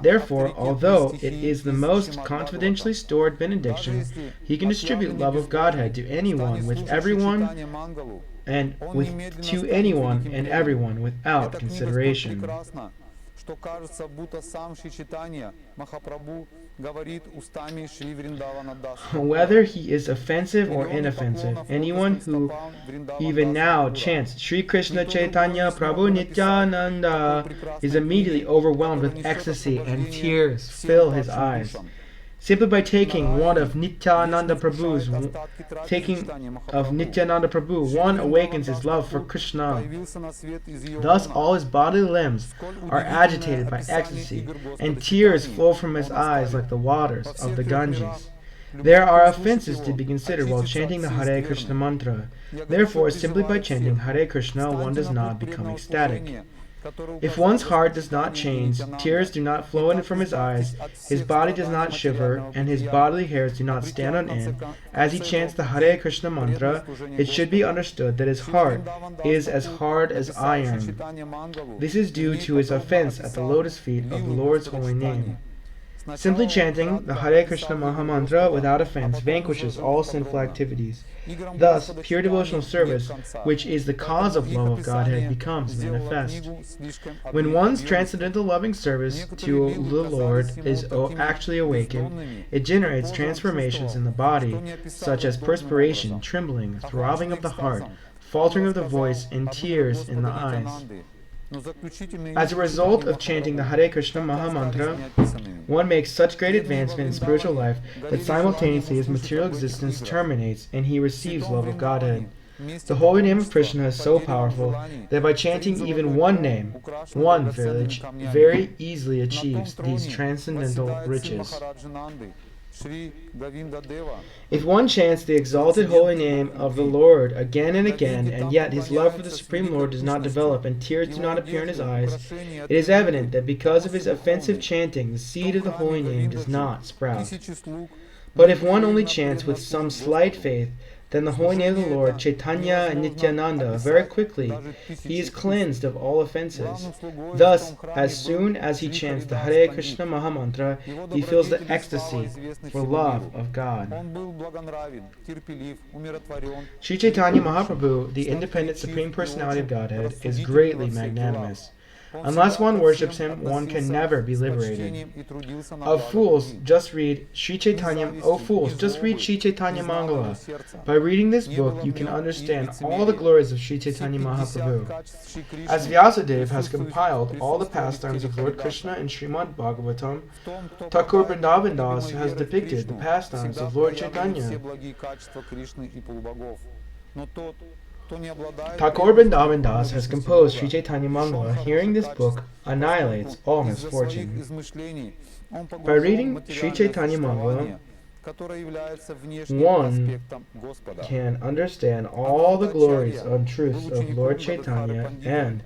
Therefore, although it is the most confidentially stored benediction, he can distribute love of Godhead to anyone, with everyone, and to anyone and everyone without consideration. Whether he is offensive or inoffensive, anyone who even now chants Sri Krishna Chaitanya Prabhu Nityananda is immediately overwhelmed with ecstasy, and tears fill his eyes. Simply by taking of Nityananda Prabhu, one awakens his love for Krishna. Thus all his bodily limbs are agitated by ecstasy, and tears flow from his eyes like the waters of the Ganges. There are offenses to be considered while chanting the Hare Krishna mantra. Therefore, simply by chanting Hare Krishna, one does not become ecstatic. If one's heart does not change, tears do not flow in from his eyes, his body does not shiver, and his bodily hairs do not stand on end, as he chants the Hare Krishna mantra, it should be understood that his heart is as hard as iron. This is due to his offense at the lotus feet of the Lord's holy name. Simply chanting the Hare Krishna Mahamantra without offense vanquishes all sinful activities. Thus, pure devotional service, which is the cause of love of Godhead, becomes manifest. When one's transcendental loving service to the Lord is actually awakened, it generates transformations in the body, such as perspiration, trembling, throbbing of the heart, faltering of the voice, and tears in the eyes. As a result of chanting the Hare Krishna Mahamantra, one makes such great advancement in spiritual life that simultaneously his material existence terminates and he receives love of Godhead. The holy name of Krishna is so powerful that by chanting even one name, one very easily achieves these transcendental riches. If one chants the exalted holy name of the Lord again and again, and yet his love for the Supreme Lord does not develop and tears do not appear in his eyes, it is evident that because of his offensive chanting, the seed of the holy name does not sprout. But if one only chants with some slight faith, then the holy name of the Lord, Chaitanya and Nityananda, very quickly he is cleansed of all offenses. Thus, as soon as he chants the Hare Krishna Mahamantra, he feels the ecstasy for love of God. Sri Caitanya Mahaprabhu, the independent Supreme Personality of Godhead, is greatly magnanimous. Unless one worships him, one can never be liberated. Of fools, just read Sri Caitanya. O fools, just read Sri Caitanya Mangala. By reading this book, you can understand all the glories of Sri Caitanya Mahaprabhu. As Vyasadeva has compiled all the pastimes of Lord Krishna in Srimad Bhagavatam, Thakur Vrindavan Das has depicted the pastimes of Lord Chaitanya. Thakur Vrindavan Das has composed Sri Caitanya Mangala. Hearing this book annihilates all misfortune. By reading Sri Caitanya Mangala, one can understand all the glories and truths of Lord Chaitanya and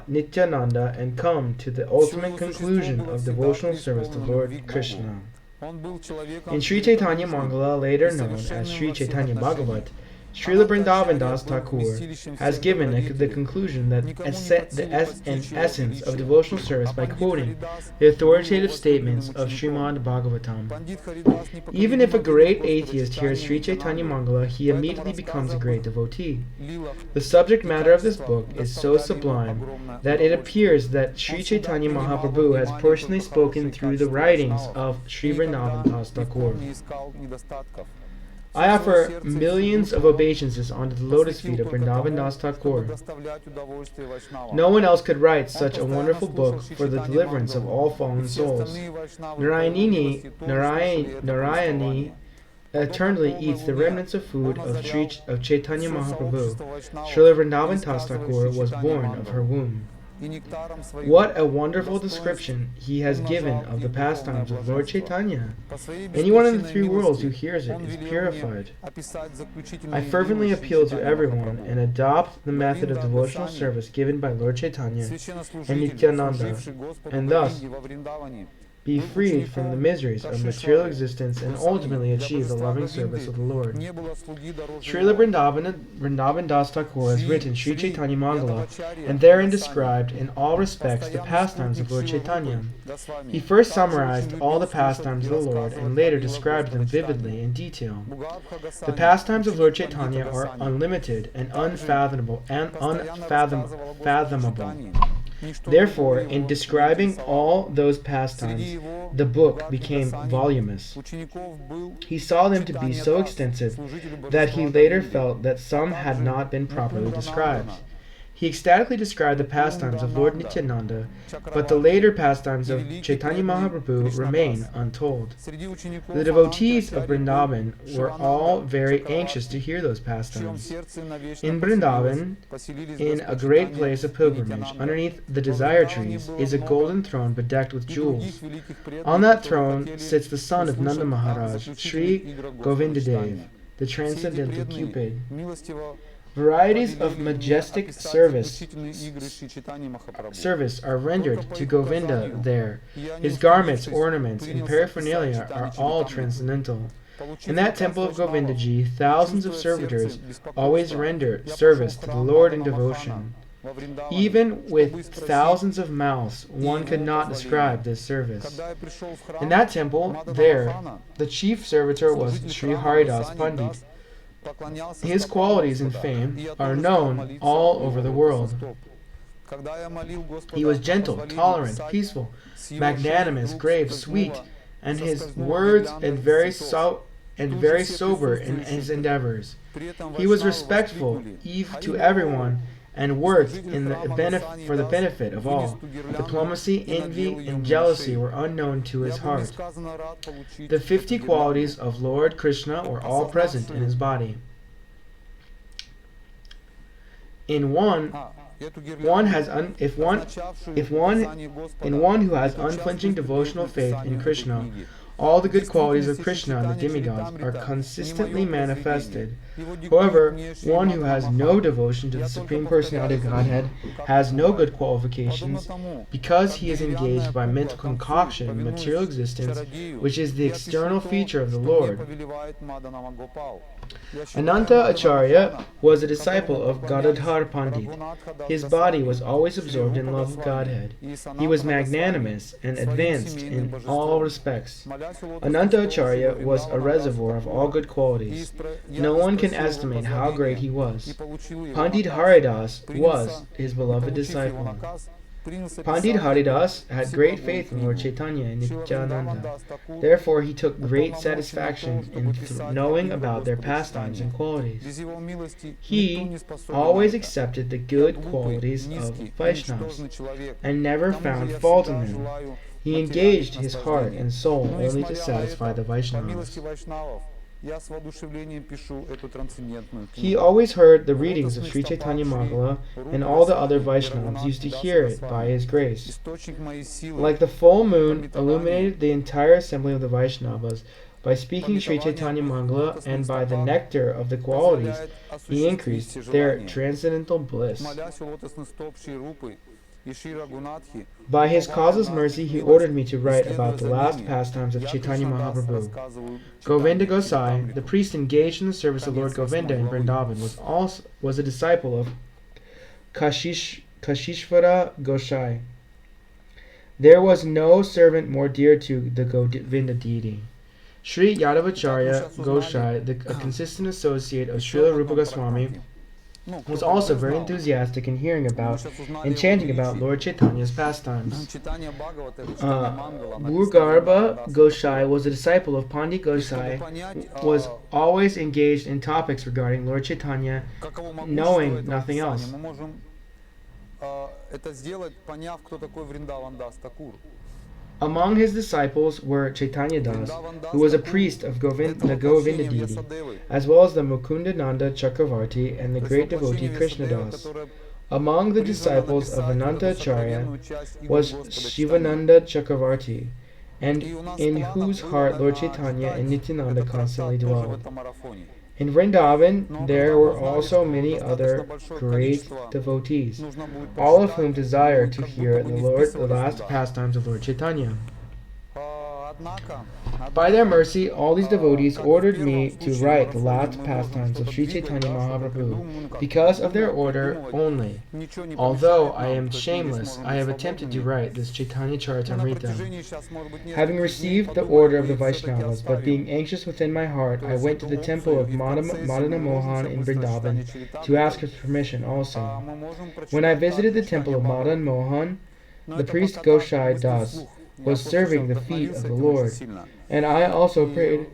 Nityananda and come to the ultimate conclusion of devotional service to Lord Krishna. In Sri Chaitanya Mangala, later known as Sri Chaitanya Bhagavat, Srila Vrindavan Das Thakur has given the conclusion that an essence of devotional service by quoting the authoritative statements of Srimad Bhagavatam. Even if a great atheist hears Sri Chaitanya Mangala, he immediately becomes a great devotee. The subject matter of this book is so sublime that it appears that Sri Chaitanya Mahaprabhu has personally spoken through the writings of Sri Vrindavan Das Thakur. I offer millions of obeisances onto the lotus feet of Vrindavan Das Thakur. No one else could write such a wonderful book for the deliverance of all fallen souls. Narayani eternally eats the remnants of food of Chaitanya Mahaprabhu. Srila Vrindavan Das Thakur was born of her womb. What a wonderful description he has given of the pastimes of Lord Chaitanya. Anyone in the three worlds who hears it is purified. I fervently appeal to everyone and adopt the method of devotional service given by Lord Chaitanya and Nityananda, and thus be freed from the miseries of material existence and ultimately achieve the loving service of the Lord. Srila Vrindavan Das Thakur has written Sri Caitanya Mangala and therein described in all respects the pastimes of Lord Chaitanya. He first summarized all the pastimes of the Lord and later described them vividly in detail. The pastimes of Lord Chaitanya are unlimited and unfathomable. Therefore, in describing all those pastimes, the book became voluminous. He saw them to be so extensive that he later felt that some had not been properly described. He ecstatically described the pastimes of Lord Nityananda, but the later pastimes of Chaitanya Mahaprabhu remain untold. The devotees of Vrindavan were all very anxious to hear those pastimes. In Vrindavan, in a great place of pilgrimage, underneath the desire trees, is a golden throne bedecked with jewels. On that throne sits the son of Nanda Maharaj, Sri Govindadev, the transcendental Cupid. Varieties of majestic service are rendered to Govinda there. His garments, ornaments, and paraphernalia are all transcendental. In that temple of Govindaji, thousands of servitors always render service to the Lord in devotion. Even with thousands of mouths, one could not describe this service. In that temple, there, the chief servitor was Sri Haridas Pandit. His qualities and fame are known all over the world. He was gentle, tolerant, peaceful, magnanimous, grave, sweet, and his words and very sober in his endeavors. He was respectful to everyone and worked for the benefit of all. Diplomacy, envy, and jealousy were unknown to his heart. The 50 qualities of Lord Krishna were all present in his body. In one who has unflinching devotional faith in Krishna, all the good qualities of Krishna and the demigods are consistently manifested. However, one who has no devotion to the Supreme Personality of Godhead has no good qualifications because he is engaged by mental concoction in material existence, which is the external feature of the Lord. Ananta Acharya was a disciple of Gadadhar Pandit. His body was always absorbed in love of Godhead. He was magnanimous and advanced in all respects. Ananta Acharya was a reservoir of all good qualities. No one can estimate how great he was. Pandit Haridas was his beloved disciple. Pandit Haridas had great faith in Lord Chaitanya and Nityananda. Therefore, he took great satisfaction in knowing about their pastimes and qualities. He always accepted the good qualities of Vaishnavas and never found fault in them. He engaged his heart and soul only to satisfy the Vaishnavas. He always heard the readings of Sri Caitanya Mangala, and all the other Vaishnavas used to hear it by his grace. Like the full moon illuminated the entire assembly of the Vaishnavas, by speaking Sri Caitanya Mangala and by the nectar of the qualities, he increased their transcendental bliss. By his causeless mercy, he ordered me to write about the last pastimes of Chaitanya Mahaprabhu. Govinda Gosai, the priest engaged in the service of Lord Govinda in Vrindavan, was a disciple of Kashishvara Gosai. There was no servant more dear to the Govinda deity. Sri Yadavacharya Gosai, a consistent associate of Srila Rupa Goswami, was also very enthusiastic in hearing about and chanting about Lord Chaitanya's pastimes. Bhurgarbha Gosai was a disciple of Pandit Gosai, was always engaged in topics regarding Lord Chaitanya, knowing nothing else. Among his disciples were Chaitanya Das, who was a priest of the Govinda deity, as well as the Mukundananda Chakravarti and the great devotee Krishna Das. Among the disciples of Ananta Acharya was Shivananda Chakravarti, and in whose heart Lord Chaitanya and Nityananda constantly dwelled. In Vrindavan, there were also many other great devotees, all of whom desired to hear the last pastimes of Lord Chaitanya. By their mercy, all these devotees ordered me to write the last pastimes of Sri Caitanya Mahaprabhu because of their order only. Although I am shameless, I have attempted to write this Caitanya-caritamrita. Having received the order of the Vaishnavas, but being anxious within my heart, I went to the temple of Madana Mohan in Vrindavan to ask his permission also. When I visited the temple of Madan Mohan, the priest Gosai Das was serving the feet of the Lord, and I also prayed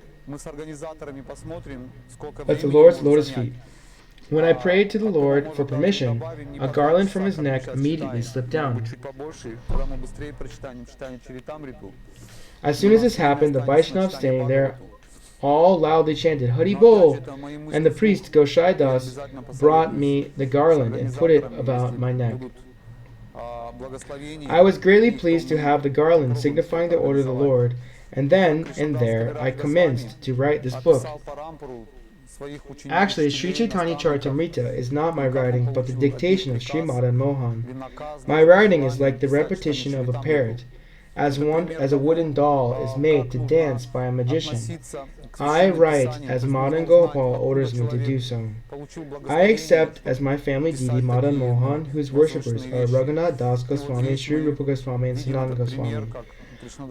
at the Lord's lotus feet. When I prayed to the Lord for permission, a garland from his neck immediately slipped down. As soon as this happened, the Vaishnavas standing there all loudly chanted Hari Bol, and the priest Gosai Das brought me the garland and put it about my neck. I was greatly pleased to have the garland signifying the order of the Lord, and then and there I commenced to write this book. Actually, Sri Caitanya-caritamrita is not my writing, but the dictation of Sri Madan Mohan. My writing is like the repetition of a parrot, as a wooden doll is made to dance by a magician. I write as Madan Gopal orders me to do so. I accept as my family deity Madan Mohan, whose worshippers are Raghunath Das Goswami, Sri Rupa Goswami, and Sanatana Goswami.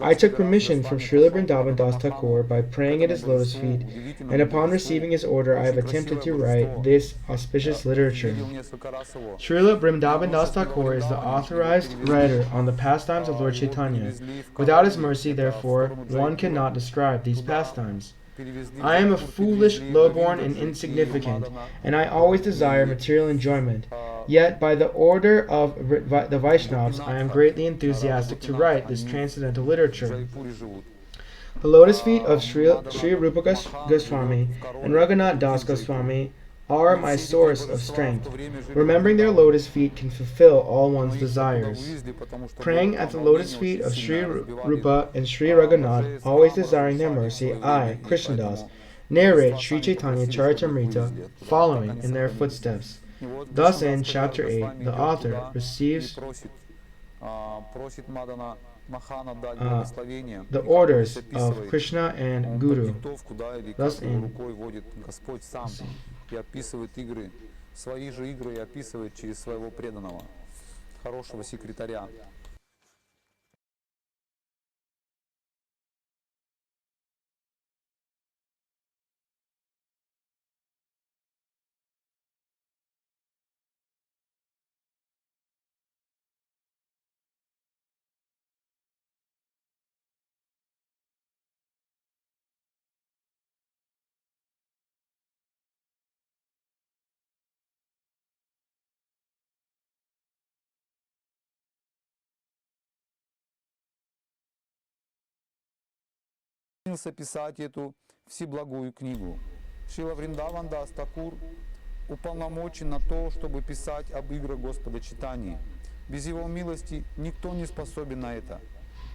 I took permission from Srila Vrindavan Das Thakur by praying at his lotus feet, and upon receiving his order I have attempted to write this auspicious literature. Srila Vrindavan Das Thakur is the authorized writer on the pastimes of Lord Chaitanya. Without his mercy, therefore, one cannot describe these pastimes. I am a foolish, lowborn, and insignificant, and I always desire material enjoyment. Yet, by the order of the Vaishnavas, I am greatly enthusiastic to write this transcendental literature. The lotus feet of Sri Rupa Goswami and Raghunath Das Goswami are my source of strength. Remembering their lotus feet can fulfill all one's desires. Praying at the lotus feet of Sri Rupa and Sri Raghunath, always desiring their mercy, I, Krishnadas, narrate Sri Caitanya-caritamrita, following in their footsteps. Thus in chapter 8, the author receives the orders of Krishna and Guru. Thus in и описывает игры, свои же игры и описывает через своего преданного, хорошего секретаря. Писать эту всеблагую книгу. Шрила Вриндаван Дас Такур уполномочен на то, чтобы писать об играх Господа Чайтаньи. Без его милости никто не способен на это.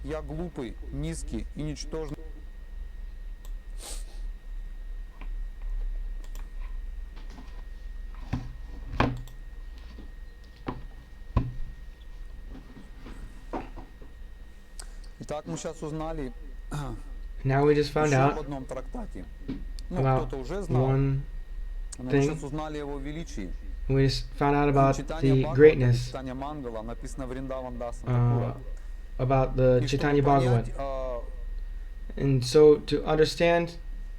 Я глупый, низкий и ничтожный. Итак, мы сейчас узнали Now we just found еще об out одном трактате. Ну, about кто-то уже знал, one но мы thing. сейчас узнали о его величии. We just found out about Читание the Бхагавата, greatness, читание Мангала написано Вриндаван Даса Такура. about the И чтобы Chaitanya Bhagavat. понять, And so to understand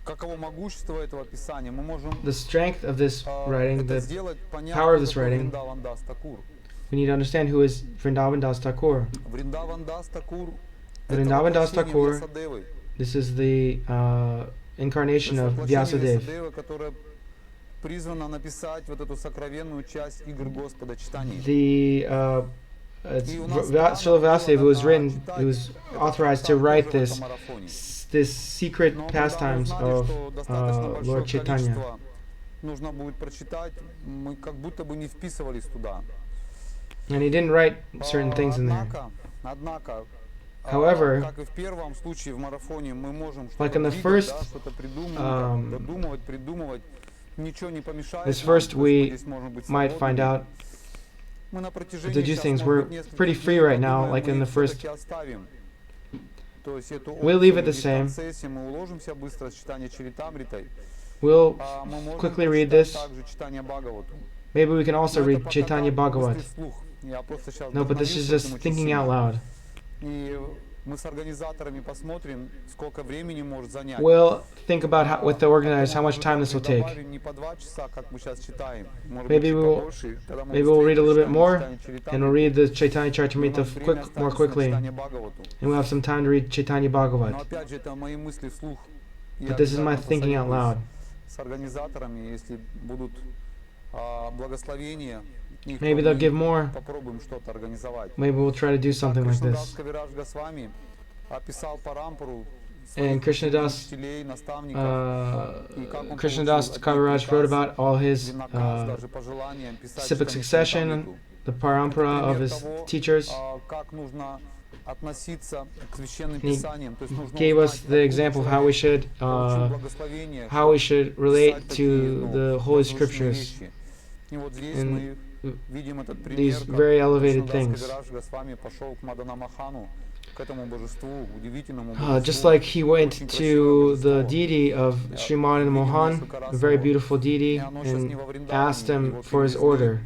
каково могущество этого писания, мы можем the strength of this writing, это the сделать power of понятно, this кто writing, Вриндаван Дас Такур. we need to understand who is Vrindavan Das Thakur. Вриндаван Дас Такур — это Vrindavan Das воплощение Thakur, Вьясадевы. this is the incarnation То of есть воплощение Vyasadeva, Вьясадевы, которое призвано написать вот эту сокровенную часть игр Господа читаний. It's Srila Vyasadeva who was authorized to write this secret pastimes of Lord Chaitanya. Нужно будет прочитать, мы как будто бы не вписывались туда. And he didn't write certain things in there. Однако, However, как и в первом случае в марафоне, мы можем like что-то in the двигать, first, да, что-то придумывать, додумывать, придумывать. Ничего не помешает this нам, first то есть мы we здесь можем быть might find свободными. out Мы на протяжении to do сейчас, things. может We're быть, нескольких pretty free дней right now, подумаем, like in мы the first. всё-таки оставим. То есть эту We'll leave it the опцию same. в процессе мы уложимся быстро с читанием Чаритамритой. We'll Мы можем quickly read прочитать this. также читание Бхагавату. Maybe we can also Но это read пока Chaitanya так, мысли Bhagavat. вслух. Я просто сейчас No, but this is вдохновился just этим очень thinking сильно. out loud. И мы с организаторами посмотрим, сколько времени может занять. We'll think about how, with the organizers how much Может, time this will take. добавим не по 2 часа, как мы сейчас читаем. Может Maybe быть, we'll побольше. Тогда мы maybe we'll read a little bit быстрее more, прочитаем and we'll read the Chaitanya Чаритамриту. У Charitamrita нас время more останется на quickly, читание Бхагавату. and we'll have some time to read Chaitanya Но Bhagavat. опять же, это мои мысли вслух. Я But this is my обязательно thinking out loud. посоветуюсь с организаторами, если будут благословения. их, Maybe то they'll мы give more. попробуем что-то организовать. Maybe we'll try to do something like Кришнадас this. Кавирадж Госвами описал Парампару And своих Krishnadas, учителей, наставников, и как он Krishnadas получил Kaviraj от wrote них about all his наказ, даже пожелания писать civic читание succession, Чаритамриту. the parampara of Пример his того, teachers. как нужно относиться к священным He писаниям. То есть нужно gave us узнать, the откуда example of человек how получил благословение, how we should писать relate такие, to the Holy возвышенные Scriptures, вещи. И вот здесь and мы видим этот пример, these как very elevated Кришнадас things. Кавирадж Госвами пошел к Мадана Махану, к этому божеству, удивительному Just божеству. like he went Очень to красивое the божество. deity of Sriman Mohan, a very beautiful deity, И оно сейчас не and во Вриндаване, asked him его for his перевезли, order.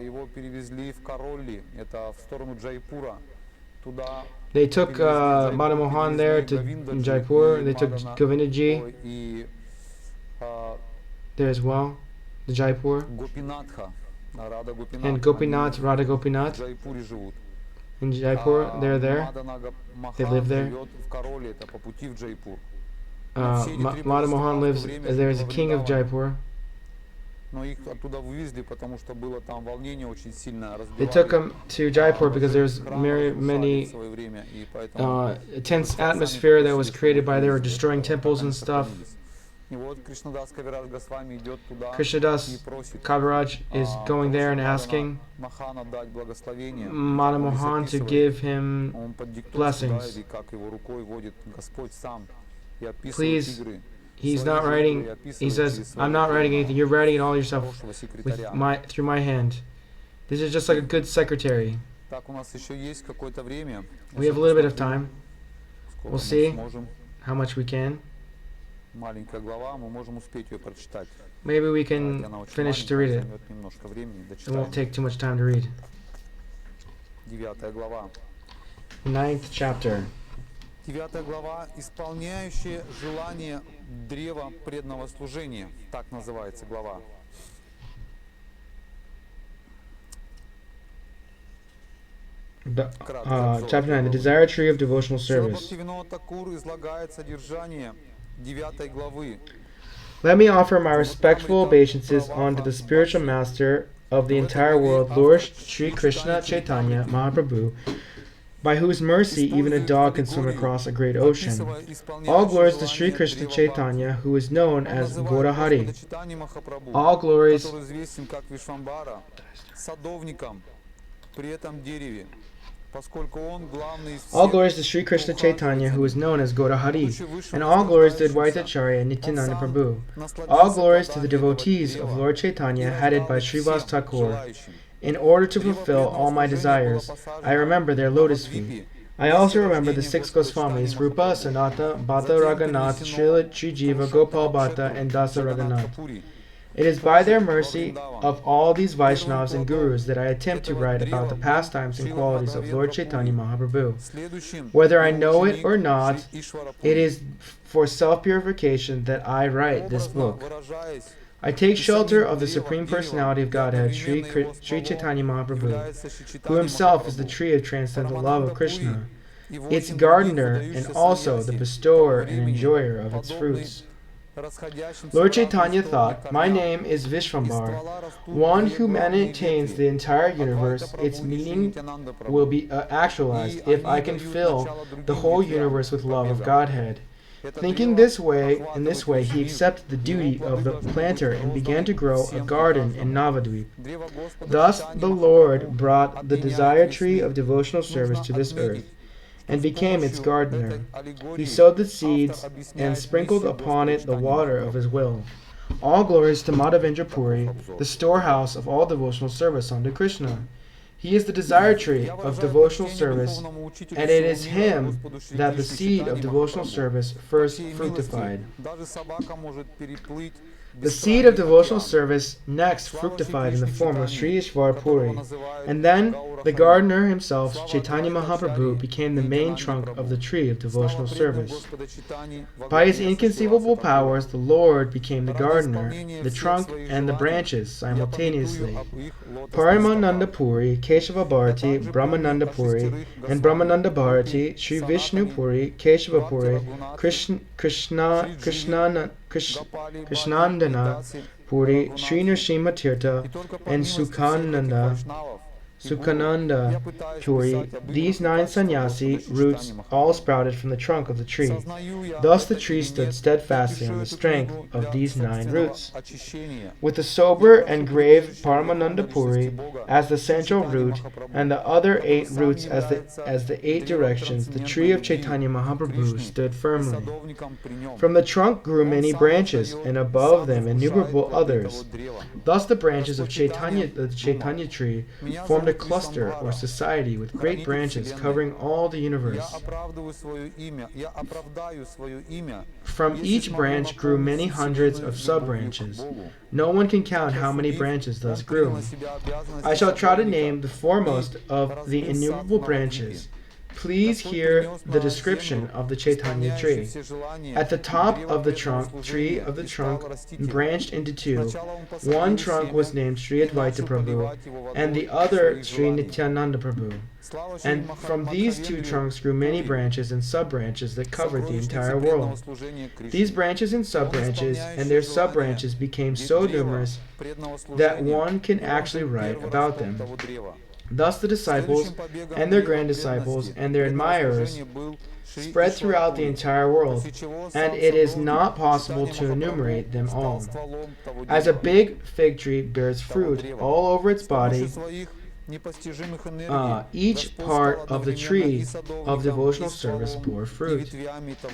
Его перевезли в Каролли, это в сторону Джайпура. Туда They took перевезли Mada Джайпур, Mohan перевезли there to Говиндаджи Jaipur. и They took Мадана- Govindaji ой, и there as well, the Jaipur, Гопинатха, Рада Гопинатха. and Gopinath, Они Radha в Gopinath Джайпуре живут. in Jaipur. They're there. Мадана They live Махан there. живет в Кароле, это по пути в Джайпур. Mada Mohan lives there as a king of Jaipur. Но их оттуда вывезли, потому что было там волнение очень сильное. They took him to Jaipur because there's very many tense atmosphere that was created by they were destroying temples and stuff. И вот Кришнадас Кавирадж Госвами идет туда и Krishnadas просит Kaviraj is going there and asking Махана дать благословение. Mada Mohan to give him Он под диктовку, да, blessings. или как его рукой водит Господь сам и описывает Please, игры. He's Свои not игры writing, и he описывает says, через I'm своего not writing anything, you're writing it all yourself хорошего with секретаря. through my hand. This is just like a good secretary. Так, у нас еще есть какое-то время. We have a little bit of time, Скоро We'll мы see. сможем. how much we can. Маленькая глава, мы можем успеть ее прочитать. Maybe we Давайте, can она очень finish to маленькая, read it. займет немножко времени. It won't Дочитаем. take too much time to read. 9 глава. 9th chapter. 9 глава. Исполняющее желание древа преданного служения. Так называется глава. Chapter 9, the desire tree of devotional Шрила service. Бхактивинода Такур излагает содержание 9 главы. Let me offer my respectful obeisances unto the spiritual master of the entire world, Lord Sri Krishna Chaitanya Mahaprabhu, by whose mercy even a dog can swim across a great ocean. All glories to Sri Krishna Chaitanya, who is known as Gaurahari. All glories который известен как Вишвамбара, садовником при этом дереве, поскольку он главный из All всех, glories to Sri Krishna Chaitanya, who is known as Gaurahari, and all glories to Advaitacharya and Nityananda Prabhu. All glories to the devotees of Lord Chaitanya, headed by Srivas Thakur. In order to fulfill all my desires, I remember their lotus feet. I also remember the six Goswamis, Rupa, Sanata, Bhatta Raghunath, Srila Jiva, Gopal Bhatta, and Dasa Raghunath. It is by their mercy of all these Vaishnavas and Gurus that I attempt to write about the pastimes and qualities of Lord Chaitanya Mahaprabhu. Whether I know it or not, it is for self-purification that I write this book. I take shelter of the Supreme Personality of Godhead, Sri Caitanya Mahaprabhu, who himself is the tree of transcendental love of Krishna, its gardener and also the bestower and enjoyer of its fruits. Lord Chaitanya thought, my name is Vishvambar, one who maintains the entire universe. Its meaning will be actualized if I can fill the whole universe with love of Godhead. Thinking in this way, he accepted the duty of the planter and began to grow a garden in Navadvip. Thus the Lord brought the desired tree of devotional service to this earth, and became its gardener. He sowed the seeds and sprinkled upon it the water of his will. All glories to Madhavendra Puri, the storehouse of all devotional service unto Krishna. He is the desired tree of devotional service, and it is him that the seed of devotional service first fructified. The seed of devotional service next fructified in the form of Sri Ishvar Puri, and then the gardener himself, Chaitanya Mahaprabhu, became the main trunk of the tree of devotional service. By his inconceivable powers, the Lord became the gardener, the trunk, and the branches simultaneously. Paramananda Puri, Keshava Bharati, Brahmananda Puri, and Brahmananda Bharati, Sri Vishnu Puri, Keshava Puri, Krishnandana Puri, Sri Nrsimha Tirtha, and Sukhananda Puri. These 9 sannyasi roots all sprouted from the trunk of the tree. Thus the tree stood steadfastly on the strength of these 9 roots. With the sober and grave Paramananda Puri as the central root, and the other 8 roots as the 8 directions, the tree of Chaitanya Mahaprabhu stood firmly. From the trunk grew many branches, and above them innumerable others. Thus the branches of the Chaitanya tree formed a cluster or society with great branches covering all the universe. From each branch grew many hundreds of sub-branches. No one can count how many branches thus grew. I shall try to name the foremost of the innumerable branches. Please hear the description of the Chaitanya tree. At the top of the tree branched into 2. One trunk was named Sri Advaita Prabhu, and the other Sri Nityananda Prabhu. And from these 2 trunks grew many branches and sub-branches that covered the entire world. These branches and sub-branches and their sub-branches became so numerous that one can actually write about them. Thus the disciples and their grand-disciples and their admirers spread throughout the entire world, and it is not possible to enumerate them all. As a big fig tree bears fruit all over its body, each part of the tree of devotional service bore fruit.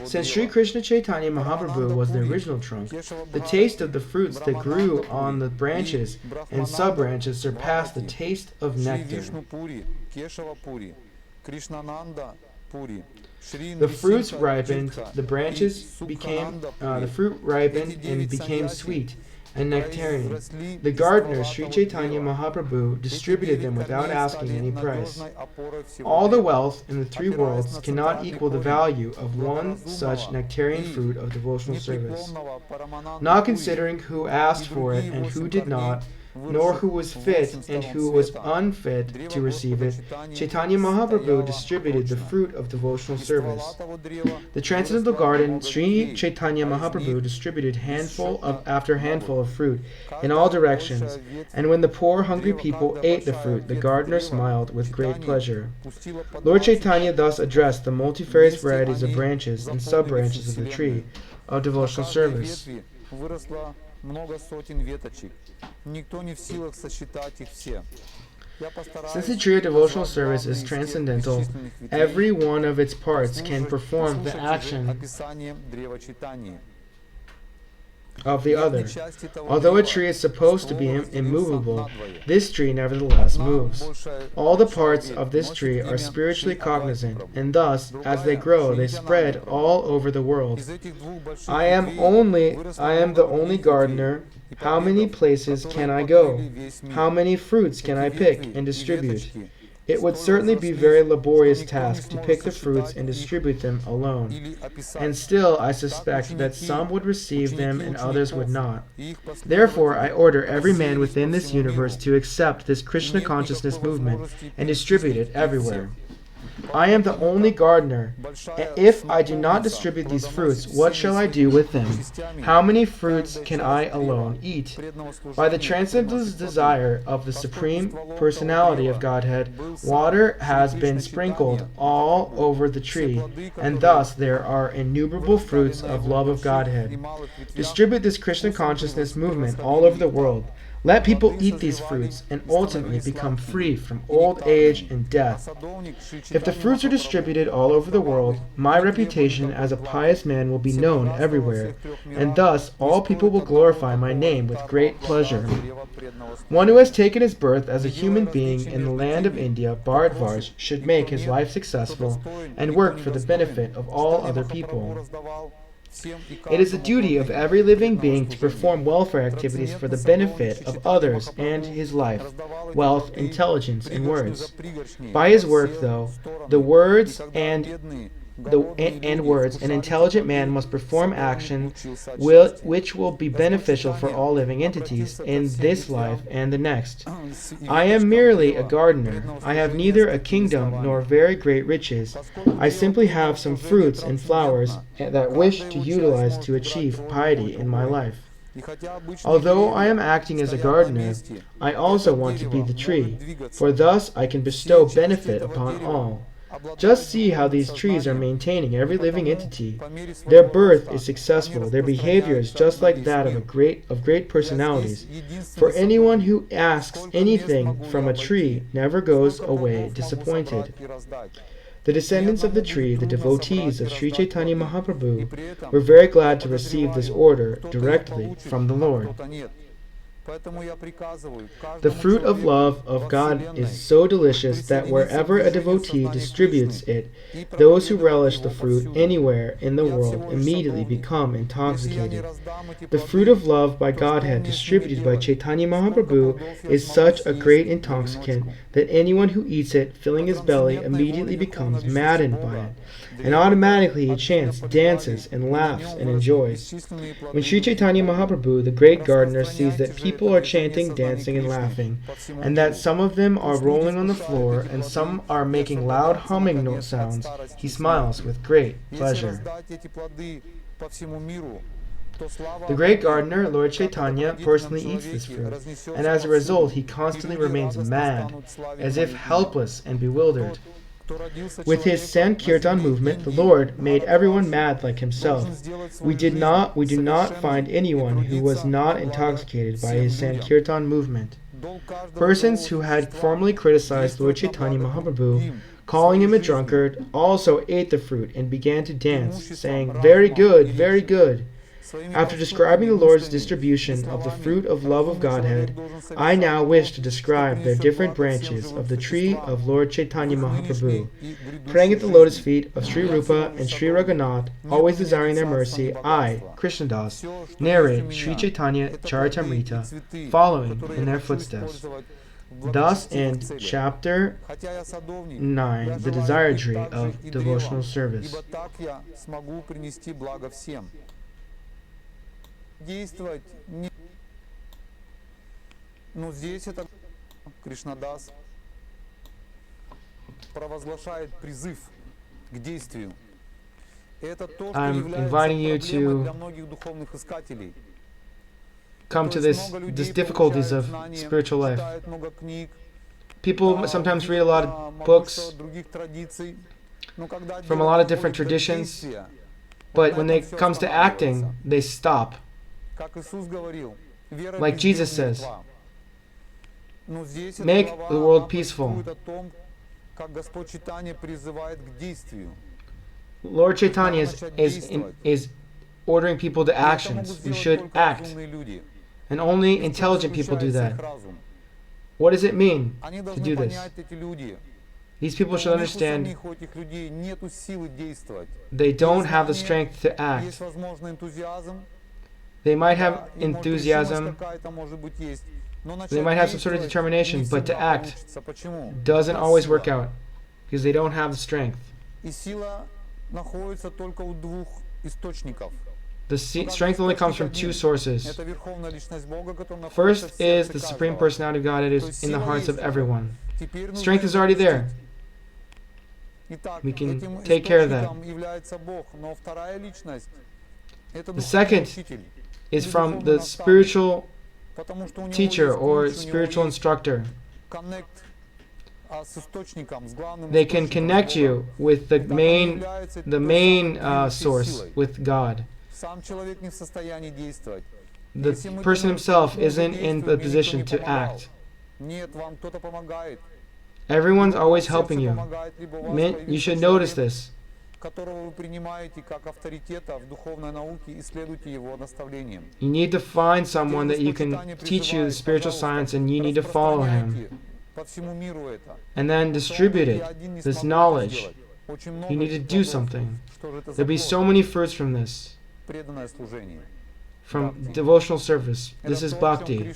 Since Sri Krishna Chaitanya Mahaprabhu was the original trunk, the taste of the fruits that grew on the branches and sub-branches surpassed the taste of nectar. The fruits ripened, the fruit ripened and became sweet and nectarian. The gardener, Sri Caitanya Mahaprabhu, distributed them without asking any price. All the wealth in the 3 worlds cannot equal the value of one such nectarian fruit of devotional service. Not considering who asked for it and who did not, nor who was fit and who was unfit to receive it, Chaitanya Mahaprabhu distributed the fruit of devotional service. The transcendental garden, Sri Chaitanya Mahaprabhu distributed handful after handful of fruit in all directions, and when the poor hungry people ate the fruit, the gardener smiled with great pleasure. Lord Chaitanya thus addressed the multifarious varieties of branches and sub-branches of the tree of devotional service. Since the tree of devotional service is transcendental, every one of its parts can perform the action of the other. Although a tree is supposed to be immovable, this tree nevertheless moves. All the parts of this tree are spiritually cognizant, and thus, as they grow, they spread all over the world. I am the only gardener. How many places can I go? How many fruits can I pick and distribute? It would certainly be a very laborious task to pick the fruits and distribute them alone. And still I suspect that some would receive them and others would not. Therefore, I order every man within this universe to accept this Krishna consciousness movement and distribute it everywhere. I am the only gardener. If I do not distribute these fruits, what shall I do with them? How many fruits can I alone eat? By the transcendental desire of the Supreme Personality of Godhead, water has been sprinkled all over the tree, and thus there are innumerable fruits of love of Godhead. Distribute this Krishna consciousness movement all over the world. Let people eat these fruits and ultimately become free from old age and death. If the fruits are distributed all over the world, my reputation as a pious man will be known everywhere, and thus all people will glorify my name with great pleasure. One who has taken his birth as a human being in the land of India, Bharatvarsh, should make his life successful and work for the benefit of all other people. It is the duty of every living being to perform welfare activities for the benefit of others and his life, wealth, intelligence, and words. By his work, though, an intelligent man must perform action which will be beneficial for all living entities in this life and the next. I am merely a gardener. I have neither a kingdom nor very great riches. I simply have some fruits and flowers that wish to utilize to achieve piety in my life. Although I am acting as a gardener, I also want to be the tree, for thus I can bestow benefit upon all. Just see how these trees are maintaining every living entity. Their birth is successful. Their behavior is just like that of great personalities. For anyone who asks anything from a tree never goes away disappointed. The descendants of the tree, the devotees of Sri Caitanya Mahaprabhu, were very glad to receive this order directly from the Lord. The fruit of love of God is so delicious that wherever a devotee distributes it, those who relish the fruit anywhere in the world immediately become intoxicated. The fruit of love by Godhead distributed by Chaitanya Mahaprabhu is such a great intoxicant that anyone who eats it, filling his belly, immediately becomes maddened by it, and automatically he chants, dances, and laughs and enjoys. When Sri Caitanya Mahaprabhu, the great gardener, sees that people are chanting, dancing, and laughing, and that some of them are rolling on the floor, and some are making loud humming note sounds, he smiles with great pleasure. The great gardener, Lord Chaitanya, personally eats this fruit, and as a result he constantly remains mad, as if helpless and bewildered. With his Sankirtan movement, the Lord made everyone mad like himself. We do not find anyone who was not intoxicated by his Sankirtan movement. Persons who had formerly criticized Lord Chaitanya Mahaprabhu, calling him a drunkard, also ate the fruit and began to dance, saying, "Very good, very good." After describing the Lord's distribution of the fruit of love of Godhead, I now wish to describe their different branches of the tree of Lord Chaitanya Mahaprabhu. Praying at the lotus feet of Sri Rupa and Sri Raghunath, always desiring their mercy, I, Krishnadas, narrate Sri Caitanya-caritamrita, following in their footsteps. Thus ends chapter 9, the desire tree of devotional service. Действовать не... Но здесь это Кришнадас провозглашает призыв к действию. Это то, что является проблемой для многих духовных искателей. Come to this difficulties of spiritual life. People sometimes read a lot of books from a lot of different traditions, but when it comes to acting, they stop. Like Jesus says, make the world peaceful. Lord Chaitanya is ordering people to actions. We should act. And only intelligent people do that. What does it mean to do this? These people should understand they don't have the strength to act. They might have enthusiasm, they might have some sort of determination, but to act doesn't always work out because they don't have the strength. The strength only comes from two sources. First is the Supreme Personality of God. It is in the hearts of everyone. Strength is already there. We can take care of that. The second is from the spiritual teacher or spiritual instructor. They can connect you with the main source, with God. The person himself isn't in the position to act. Everyone's always helping you. You should notice this. You need to find someone that you can teach you the spiritual science, and you need to follow him. And then distribute it, this knowledge. You need to do something. There'll be so many fruits from this. From devotional service. This is bhakti.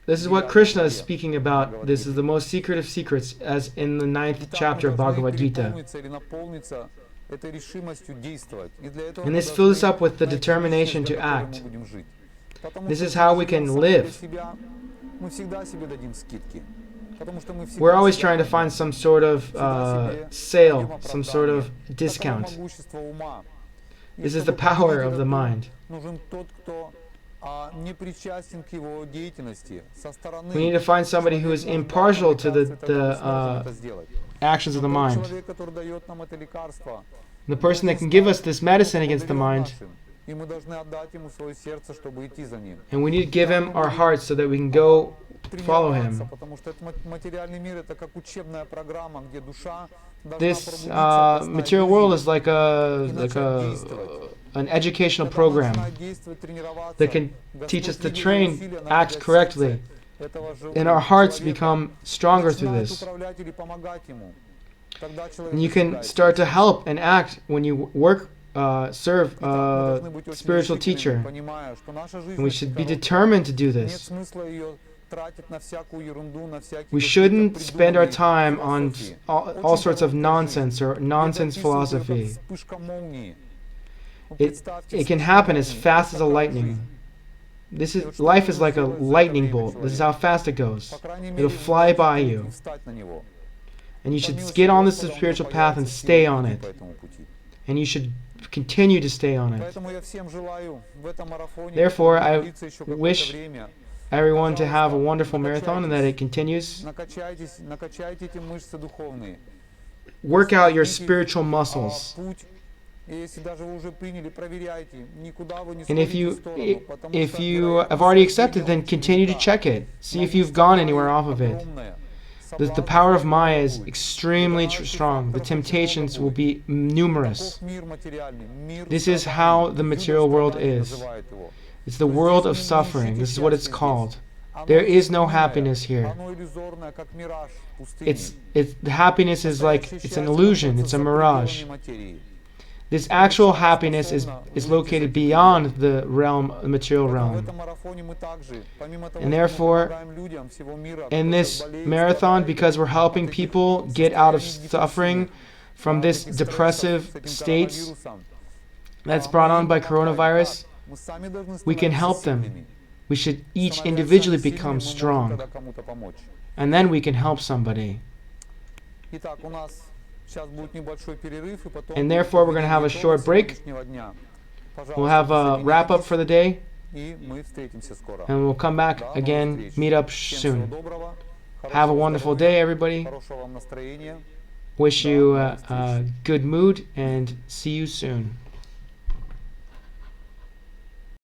This is what Krishna is speaking about. This is the most secret of secrets, as in the 9th chapter of Bhagavad Gita. And this fills us up with the determination to act. This is how we can live. We're always trying to find some sort of sale, some sort of discount. This is the power of the mind. We need to find somebody who is impartial to the actions of the mind. The person that can give us this medicine against the mind. And we need to give him our hearts so that we can go follow him. This material world is like an educational program that can teach us to train, act correctly, and our hearts become stronger through this. And you can start to help and act when you serve a spiritual teacher. And we should be determined to do this. We shouldn't spend our time on all sorts of nonsense or nonsense philosophy. It can happen as fast as a lightning. Life is like a lightning bolt. This is how fast it goes. It'll fly by you. And you should get on this spiritual path and stay on it. And you should continue to stay on it. Therefore, I wish everyone to have a wonderful marathon and that it continues. Work out your spiritual muscles. And if you have already accepted, then continue to check it. See if you've gone anywhere off of it. The power of Maya is extremely strong. The temptations will be numerous. This is how the material world is. It's the world of suffering. This is what it's called. There is no happiness here. The happiness is like, it's an illusion, it's a mirage. This actual happiness is located beyond the material realm. And therefore, in this marathon, because we're helping people get out of suffering from this depressive states that's brought on by coronavirus, we can help them. We should each individually become strong. And then we can help somebody. And therefore, we're going to have a short break. We'll have a wrap-up for the day. And we'll come back again, meet up soon. Have a wonderful day, everybody. Wish you a good mood, and see you soon.